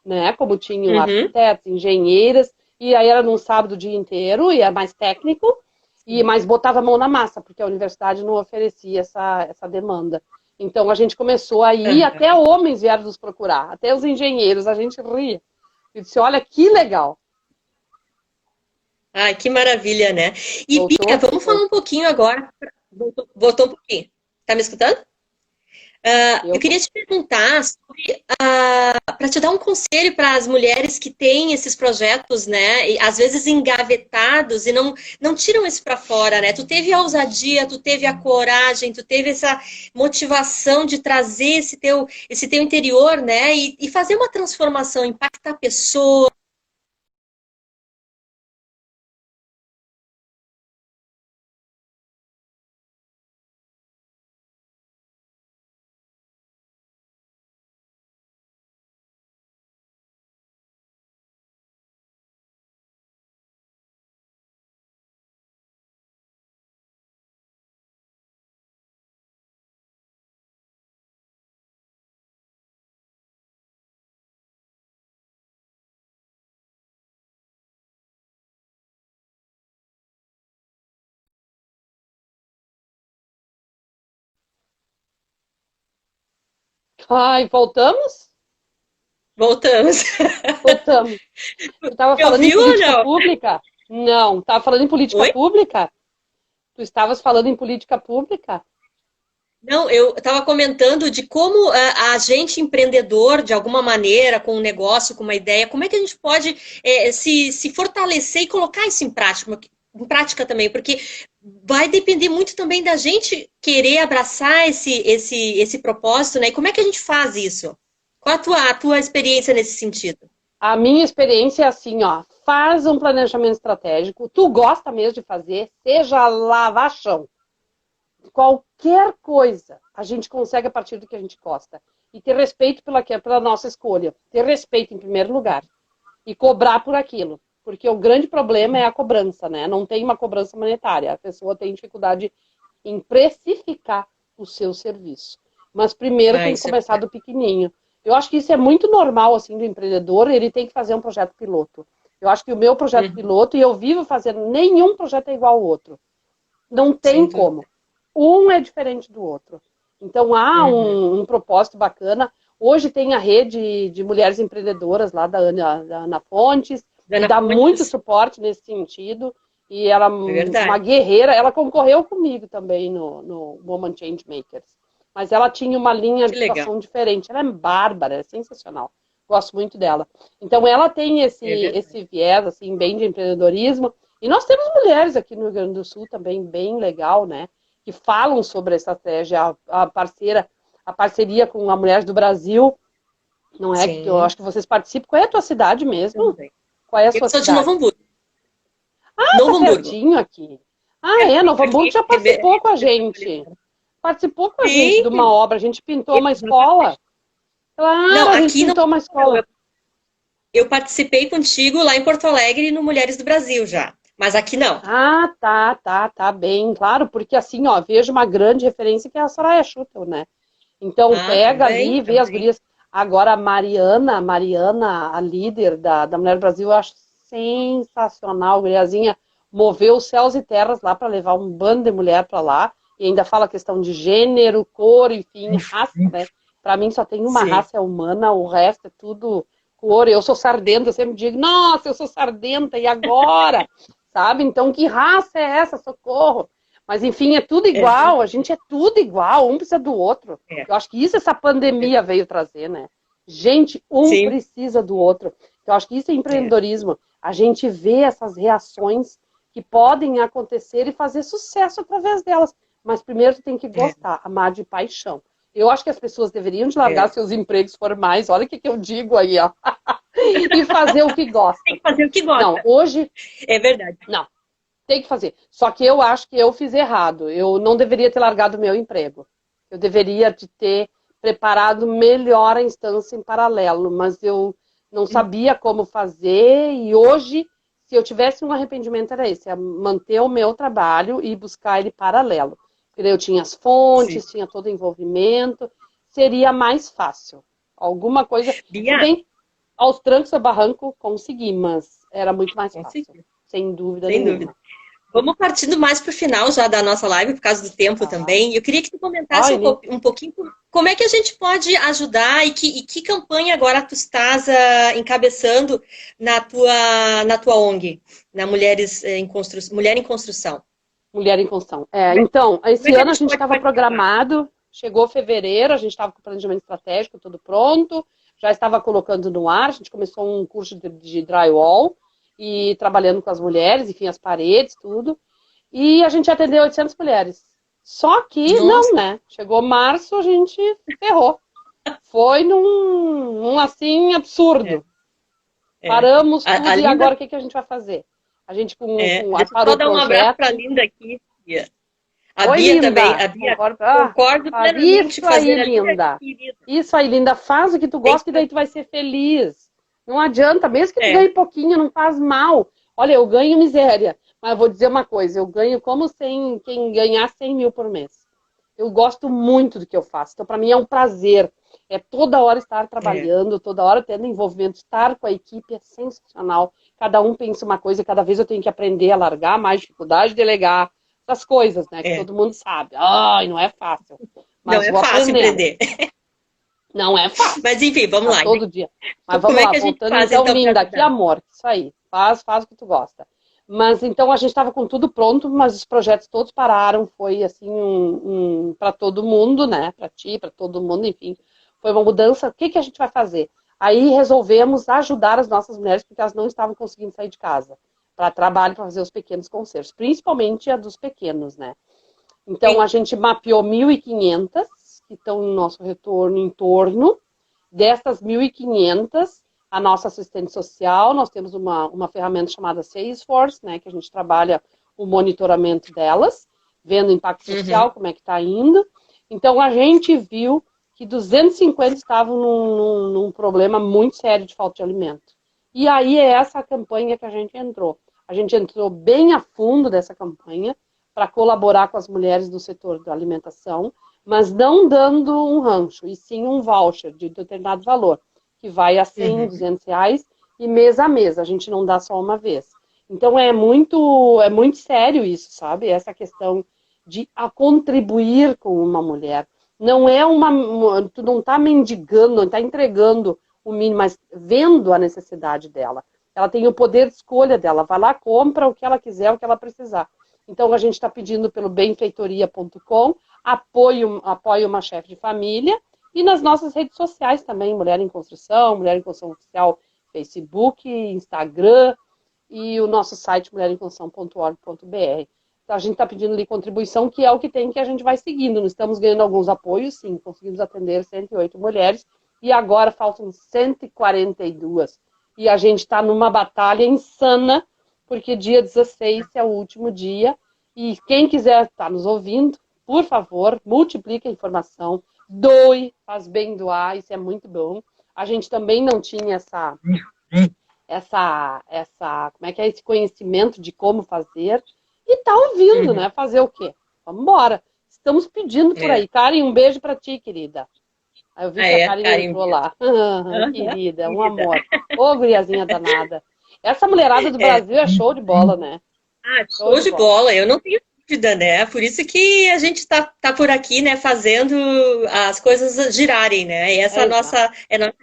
né? Como tinham arquitetos, engenheiras, e aí era num sábado o dia inteiro, e é mais técnico, mas botava a mão na massa, porque a universidade não oferecia essa demanda. Então a gente começou a ir, até homens vieram nos procurar, até os engenheiros, a gente ria. Eu disse, olha que legal. Ai, que maravilha, né? E, Voltou, Bia, vamos falar um pouquinho agora. Voltou um pouquinho. Tá me escutando? Eu queria te perguntar sobre, para te dar um conselho para as mulheres que têm esses projetos, né, e às vezes engavetados e não tiram isso para fora, né? Tu teve a ousadia, tu teve a coragem, tu teve essa motivação de trazer esse teu interior, né, e fazer uma transformação, impactar pessoas. Ai, voltamos? Voltamos. Voltamos. Tu estava Eu falando em vi ou política não? pública? Não, estava falando em política Oi? pública? Tu estavas falando em política pública? Não, eu estava comentando de como a gente empreendedor, de alguma maneira, com um negócio, com uma ideia, como é que a gente pode se fortalecer e colocar isso em prática também, porque vai depender muito também da gente querer abraçar esse propósito, né? E como é que a gente faz isso? Qual a tua experiência nesse sentido? A minha experiência é assim, ó, faz um planejamento estratégico, tu gosta mesmo de fazer, seja lavar chão, qualquer coisa a gente consegue a partir do que a gente gosta. E ter respeito pela nossa escolha. Ter respeito em primeiro lugar. E cobrar por aquilo. Porque o grande problema é a cobrança, né? Não tem uma cobrança monetária. A pessoa tem dificuldade em precificar o seu serviço. Mas primeiro tem que começar do pequenininho. Eu acho que isso é muito normal, assim, do empreendedor, ele tem que fazer um projeto piloto. Eu acho que o meu projeto piloto, e eu vivo fazendo, nenhum projeto é igual ao outro. Não tem como. Um é diferente do outro. Então há um propósito bacana. Hoje tem a rede de mulheres empreendedoras lá da Ana Fontes, que dá muito suporte nesse sentido. E ela é uma guerreira. Ela concorreu comigo também no Woman Change Makers. Mas ela tinha uma linha de atuação diferente. Ela é bárbara, é sensacional. Gosto muito dela. Então ela tem esse viés assim, bem de empreendedorismo. E nós temos mulheres aqui no Rio Grande do Sul também, bem legal, né? Que falam sobre a estratégia, a parceria com a Mulheres do Brasil, não é? Que eu acho que vocês participam. Qual é a tua cidade mesmo? Qual é a sua cidade? Eu sou de Novo Hamburgo. Tá pertinho aqui. Novo Hamburgo já participou com a gente. Participou com a gente de uma obra, a gente pintou uma escola. Claro, a gente pintou uma escola. Eu participei contigo lá em Porto Alegre no Mulheres do Brasil já. Mas aqui não. Tá bem, claro, porque assim, ó, vejo uma grande referência que é a Soraya Schutel, né? Então, pega ali, vê as gurias. Agora, a Mariana, a líder da Mulher do Brasil, eu acho sensacional, guriazinha, moveu os céus e terras lá para levar um bando de mulher para lá, e ainda fala a questão de gênero, cor, enfim, raça, né? Para mim só tem uma raça humana, o resto é tudo cor. Eu sou sardenta, eu sempre digo, nossa, eu sou sardenta, e agora? Sabe? Então, que raça é essa? Socorro! Mas, enfim, é tudo igual, a gente é tudo igual, um precisa do outro. Eu acho que isso essa pandemia veio trazer, né? Gente, precisa do outro. Eu acho que isso é empreendedorismo. A gente vê essas reações que podem acontecer e fazer sucesso através delas. Mas primeiro tu tem que gostar, amar de paixão. Eu acho que as pessoas deveriam de largar seus empregos formais, olha o que eu digo aí, ó. E fazer o que gosta. Tem que fazer o que gosta. Não, hoje... É verdade. Não, tem que fazer. Só que eu acho que eu fiz errado. Eu não deveria ter largado o meu emprego. Eu deveria de ter preparado melhor a instância em paralelo, mas eu não sabia como fazer, e hoje, se eu tivesse um arrependimento, era esse, é manter o meu trabalho e buscar ele paralelo. Porque daí eu tinha as fontes, tinha todo o envolvimento, seria mais fácil. Alguma coisa, Bia, se bem aos trancos e barranco, consegui, mas era muito mais fácil, consegui, sem dúvida sem nenhuma. dúvida. Vamos partindo mais para o final já da nossa live, por causa do tempo também. Eu queria que tu comentasse um pouquinho como é que a gente pode ajudar e que campanha agora tu estás encabeçando na tua ONG, na Mulheres em Construção, Mulher em Construção. Mulher em Construção. Então, esse ano a gente estava participar? programado, chegou fevereiro, a gente estava com o planejamento estratégico tudo pronto, já estava colocando no ar, a gente começou um curso de drywall, e trabalhando com as mulheres, enfim, as paredes, tudo. E a gente atendeu 800 mulheres. Só que, não, né? Chegou março, a gente ferrou. Foi num assim, absurdo. Paramos tudo, e agora o que a gente vai fazer? A gente parou o projeto. Só dar um abraço para a Linda aqui. A Oi, Bia Linda. também. A Bia, concordo plenamente. Isso aí, Linda. Isso aí, Linda. Faz o que tu gosta, que daí tu vai ser feliz. Não adianta, mesmo que tu ganhe pouquinho, não faz mal. Olha, eu ganho miséria, mas eu vou dizer uma coisa, eu ganho como quem ganhar 100 mil por mês. Eu gosto muito do que eu faço, então para mim é um prazer. É toda hora estar trabalhando, toda hora tendo envolvimento, estar com a equipe é sensacional. Cada um pensa uma coisa, cada vez eu tenho que aprender a largar, mais dificuldade, delegar, essas coisas, né, que todo mundo sabe. Ai, não é fácil. Mas não é fácil aprender. Não é fácil. Mas enfim, vamos lá. Todo dia. Mas vamos lá, voltando então, Linda, que amor, isso aí. Faz o que tu gosta. Mas então a gente estava com tudo pronto, mas os projetos todos pararam, foi assim para todo mundo, né? Para ti, para todo mundo, enfim. Foi uma mudança. O que a gente vai fazer? Aí resolvemos ajudar as nossas mulheres, porque elas não estavam conseguindo sair de casa para trabalho, para fazer os pequenos concertos, principalmente a dos pequenos, né? Então a gente mapeou 1.500 que estão no nosso retorno em torno. Dessas 1.500, a nossa assistente social, nós temos uma ferramenta chamada Salesforce, né, que a gente trabalha o monitoramento delas, vendo o impacto social, como é que está indo. Então, a gente viu que 250 estavam num problema muito sério de falta de alimento. E aí é essa campanha que a gente entrou. A gente entrou bem a fundo dessa campanha para colaborar com as mulheres do setor da alimentação, mas não dando um rancho, e sim um voucher de determinado valor, que vai a 100, 200 reais, e mês a mês, a gente não dá só uma vez. Então é muito sério isso, sabe? Essa questão de contribuir com uma mulher. Não é tu não está mendigando, não está entregando o mínimo, mas vendo a necessidade dela. Ela tem o poder de escolha dela, vai lá, compra o que ela quiser, o que ela precisar. Então a gente está pedindo pelo benfeitoria.com, apoio uma chefe de família, e nas nossas redes sociais também, Mulher em Construção Oficial, Facebook, Instagram, e o nosso site mulheremconstrução.org.br. Então, a gente está pedindo ali contribuição, que é o que tem, que a gente vai seguindo. Nós estamos ganhando alguns apoios, sim, conseguimos atender 108 mulheres, e agora faltam 142. E a gente está numa batalha insana, porque dia 16 é o último dia, e quem quiser estar nos ouvindo, por favor, multiplique a informação, doe, faz bem doar, isso é muito bom. A gente também não tinha como é que é, esse conhecimento de como fazer, e tá ouvindo, né? Fazer o quê? Vamos embora. Estamos pedindo por aí. Karen, um beijo para ti, querida. Aí eu vi que a Karen entrou lá. Querida, um amor. Ô, guriazinha danada. Essa mulherada do Brasil é show de bola, né? Show de bola. Eu não tenho dúvida, né? Por isso que a gente tá por aqui, né? Fazendo as coisas girarem, né? E essa é a nossa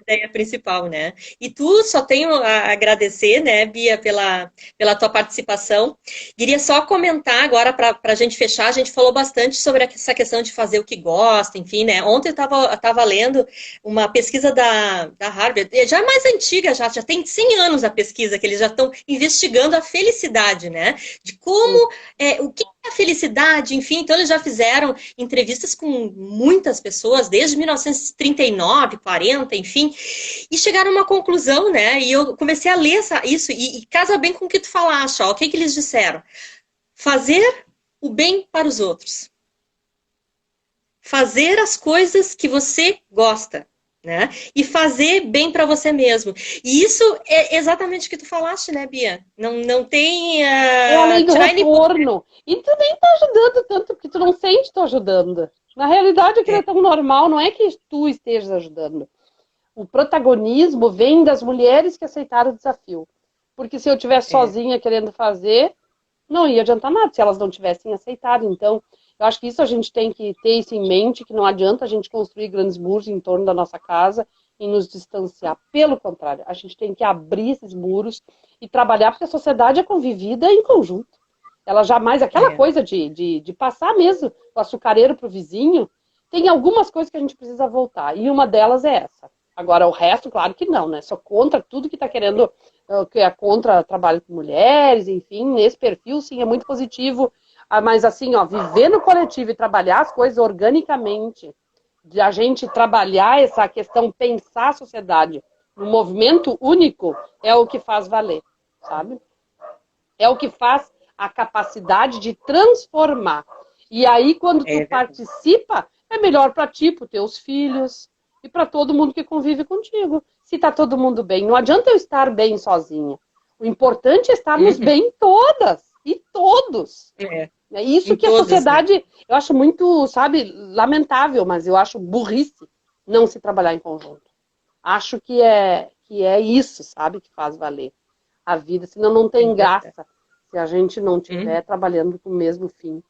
ideia principal, né? E tu só tenho a agradecer, né, Bia, pela tua participação. Queria só comentar agora para a gente fechar. A gente falou bastante sobre essa questão de fazer o que gosta, enfim, né? Ontem eu tava lendo uma pesquisa da Harvard, já mais antiga, já tem 100 anos a pesquisa, que eles já estão investigando a felicidade, né? De como, o que é a felicidade, enfim. Então eles já fizeram entrevistas com muitas pessoas, desde 1939, 40, enfim, e chegaram a uma conclusão, né? E eu comecei a ler isso, e casa bem com o que tu falaste, ó. O que eles disseram? Fazer o bem para os outros. fazer as coisas que você gosta, né? E fazer bem para você mesmo. E isso é exatamente o que tu falaste, né, Bia? Não tem É a lei do tirar nem retorno. E tu nem tá ajudando tanto, porque tu não sente tu ajudando. Na realidade, aquilo é tão normal, não é que tu estejas ajudando. O protagonismo vem das mulheres que aceitaram o desafio. Porque se eu tivesse sozinha querendo fazer, não ia adiantar nada se elas não tivessem aceitado. Então, eu acho que isso a gente tem que ter isso em mente, que não adianta a gente construir grandes muros em torno da nossa casa e nos distanciar. Pelo contrário, a gente tem que abrir esses muros e trabalhar, porque a sociedade é convivida em conjunto. Ela jamais, aquela coisa de passar mesmo o açucareiro para o vizinho, tem algumas coisas que a gente precisa voltar. E uma delas é essa. Agora, o resto, claro que não, né? Sou contra tudo que está querendo, que é contra trabalho com mulheres, enfim, nesse perfil, sim, é muito positivo. Mas, assim, ó, viver no coletivo e trabalhar as coisas organicamente, de a gente trabalhar essa questão, pensar a sociedade no movimento único, é o que faz valer, sabe? É o que faz a capacidade de transformar. E aí, quando tu participa, é melhor para ti, para os teus filhos e para todo mundo que convive contigo. Se está todo mundo bem, não adianta eu estar bem sozinha. O importante é estarmos bem todas e todos. É isso que a sociedade, eu acho muito, sabe, lamentável, mas eu acho burrice não se trabalhar em conjunto. Acho que é isso, sabe, que faz valer a vida, senão não tem graça se a gente não estiver trabalhando com o mesmo fim,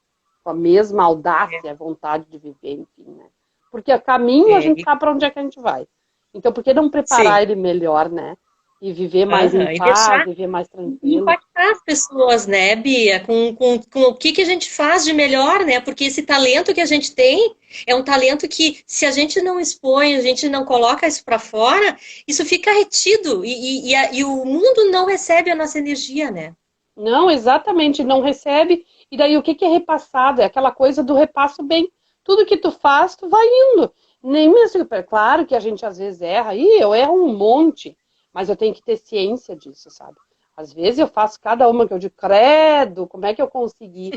com a mesma audácia, vontade de viver, enfim, né? Porque a caminho a gente sabe para onde é que a gente vai. Então, por que não preparar ele melhor, né? E viver mais em paz, viver mais tranquilo. Impactar as pessoas, né, Bia? Com o que a gente faz de melhor, né? Porque esse talento que a gente tem é um talento que, se a gente não expõe, a gente não coloca isso para fora, isso fica retido e o mundo não recebe a nossa energia, né? Não, exatamente, não recebe. E daí o que é repassado? É aquela coisa do repasso bem. Tudo que tu faz, tu vai indo. Nem mesmo, claro que a gente às vezes erra. E eu erro um monte, mas eu tenho que ter ciência disso, sabe? Às vezes eu faço cada uma que eu digo, credo, como é que eu consegui?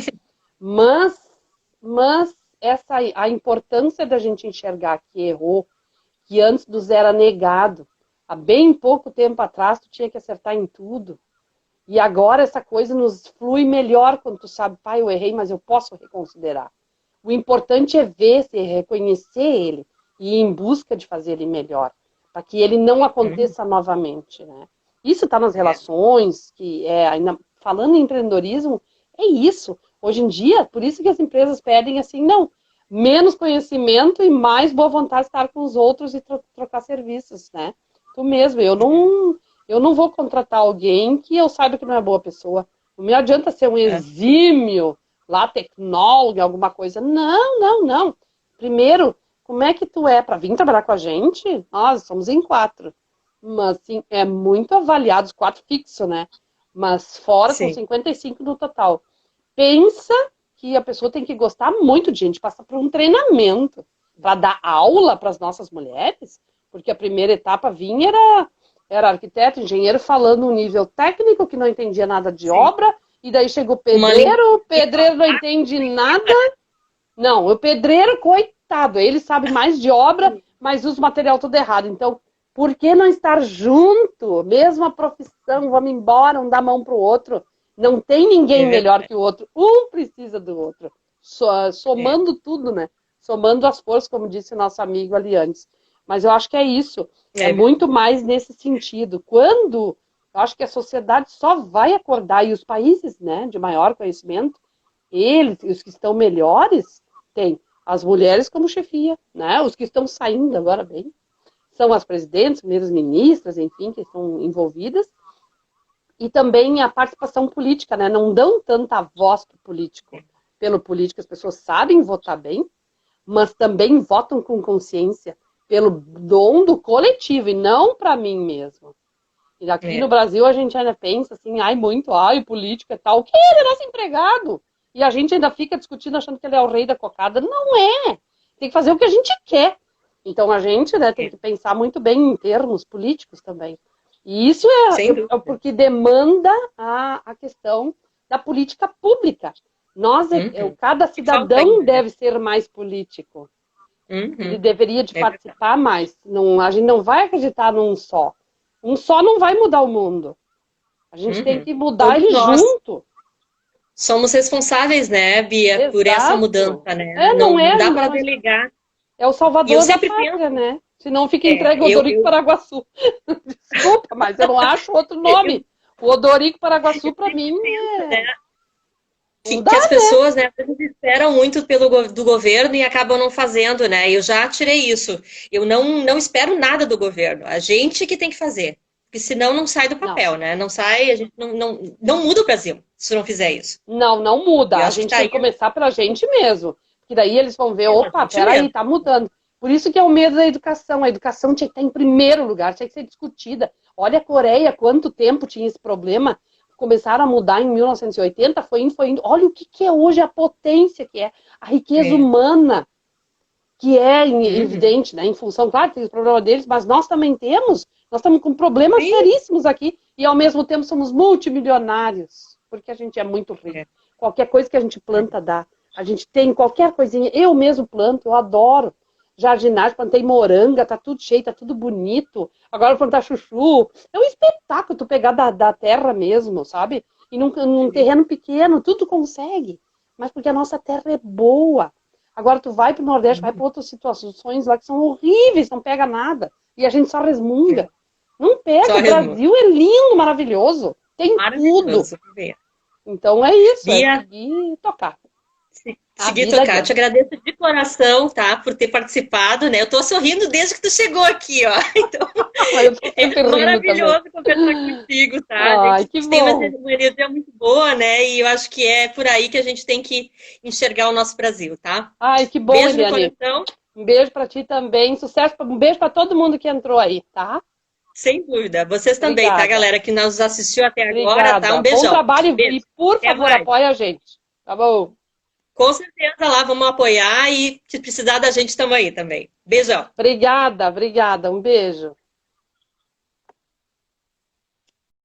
Mas a importância da gente enxergar que errou, que antes dos era negado, há bem pouco tempo atrás tu tinha que acertar em tudo. E agora essa coisa nos flui melhor quando tu sabe, pai, eu errei, mas eu posso reconsiderar. O importante é ver, se reconhecer ele e ir em busca de fazer ele melhor, para que ele não aconteça novamente, né? Isso está nas relações, que ainda falando em empreendedorismo, é isso. Hoje em dia, por isso que as empresas pedem assim, não, menos conhecimento e mais boa vontade de estar com os outros e trocar serviços, né? Tu mesmo, eu não vou contratar alguém que eu saiba que não é boa pessoa. Não me adianta ser um exímio, lá, tecnólogo, alguma coisa. Não. Primeiro, como é que tu é para vir trabalhar com a gente? Nós somos em 4. Mas, assim, é muito avaliado, os 4 fixos, né? Mas fora são 55 no total. Pensa que a pessoa tem que gostar muito de gente, passa por um treinamento para dar aula para as nossas mulheres, porque a primeira etapa vinha era arquiteto, engenheiro falando um nível técnico que não entendia nada de obra, e daí chega o pedreiro não entende nada. Não, o pedreiro, coitado, ele sabe mais de obra, mas usa o material todo errado. Então, por que não estar junto? Mesma profissão, vamos embora, um dá a mão pro outro. Não tem ninguém melhor que o outro. Um precisa do outro. Somando tudo, né? Somando as forças, como disse o nosso amigo ali antes. Mas eu acho que é isso. É muito mais nesse sentido. Quando eu acho que a sociedade só vai acordar, e os países, né, de maior conhecimento, eles, os que estão melhores, tem as mulheres como chefia, né? Os que estão saindo agora bem, são as presidentes, primeiras ministras, enfim, que estão envolvidas. E também a participação política, né? Não dão tanta voz para o político. Pelo político, as pessoas sabem votar bem, mas também votam com consciência pelo dom do coletivo e não para mim mesmo. E aqui no Brasil a gente ainda pensa assim, política e tal, o que ele é nosso empregado? E a gente ainda fica discutindo achando que ele é o rei da cocada. Não é! Tem que fazer o que a gente quer. Então a gente, né, tem que pensar muito bem em termos políticos também. E isso é porque demanda a questão da política pública. Cada cidadão deve ser mais político. Ele Uhum. deveria de É verdade. participar mais. Não, a gente não vai acreditar num só. Um só não vai mudar o mundo. A gente tem Uhum. que mudar Todos ele nós junto. somos responsáveis, né, Bia, por essa Exato. mudança, né? É, Não, não não é, dá não, para mas delegar. é o E eu salvador da sempre pátria, penso, né? Senão fica entregue o eu, Odorico eu, Paraguaçu. Desculpa, mas eu não acho outro eu, nome. O Odorico Paraguaçu, eu para sempre mim, penso, né, não dá, que as né? pessoas, né, às vezes esperam muito do governo e acabam não fazendo, né? Eu já tirei isso. Eu não espero nada do governo. A gente que tem que fazer. Porque senão não sai do Não. papel, né? Não sai, a gente não muda o Brasil se não fizer isso. Não, não E muda. eu A acho que gente tá tem aí que começar pela gente mesmo. Que daí eles vão ver, pela opa, gente peraí, mesmo. tá mudando. Por isso que é o medo da educação. A educação tinha que estar em primeiro lugar, tinha que ser discutida. Olha a Coreia, quanto tempo tinha esse problema. Começaram a mudar em 1980, foi indo, foi indo. Olha o que, que é hoje a potência que é, a riqueza É. humana, que é Uhum. evidente, né? Em função, claro, tem os problemas deles, mas nós também temos. Nós estamos com problemas Sim. seríssimos aqui e ao mesmo tempo somos multimilionários, porque a gente é muito rico. É. Qualquer coisa que a gente planta dá. A gente tem qualquer coisinha, eu mesmo planto, eu adoro. Jardinagem, plantei moranga, tá tudo cheio, tá tudo bonito. Agora plantar chuchu. É um espetáculo tu pegar da terra mesmo, sabe? E num terreno pequeno, tudo consegue. Mas porque a nossa terra é boa. Agora tu vai pro Nordeste, vai para outras situações lá que são horríveis, não pega nada. E a gente só É. resmunga. Não pega, Só o resumo. Brasil é lindo, maravilhoso. Tem tudo. Maravilhoso. Bia, Então é isso, é Bia, seguir e tocar. A seguir vida tocar. Eu te adianta. agradeço de coração, tá? Por ter participado, né? Eu tô sorrindo desde que tu chegou aqui, ó. Então, Eu tô é sempre rindo também. maravilhoso conversar contigo, tá? A Ai, gente que tem bom. uma energia muito boa, né? E eu acho que é por aí que a gente tem que enxergar o nosso Brasil, tá? Ai, que bom, Beijo no Eliane. coração, Um beijo para ti também. Sucesso, um beijo para todo mundo que entrou aí, tá? sem dúvida. Vocês também, tá, Obrigada. galera, que nos assistiu até agora, tá? Um Obrigada. Bom beijão. trabalho Beijo. e, por Até favor, mais. apoia a gente. Tá bom? Com certeza lá, vamos apoiar e se precisar da gente, estamos aí também. Beijão. Obrigada, obrigada. Um beijo.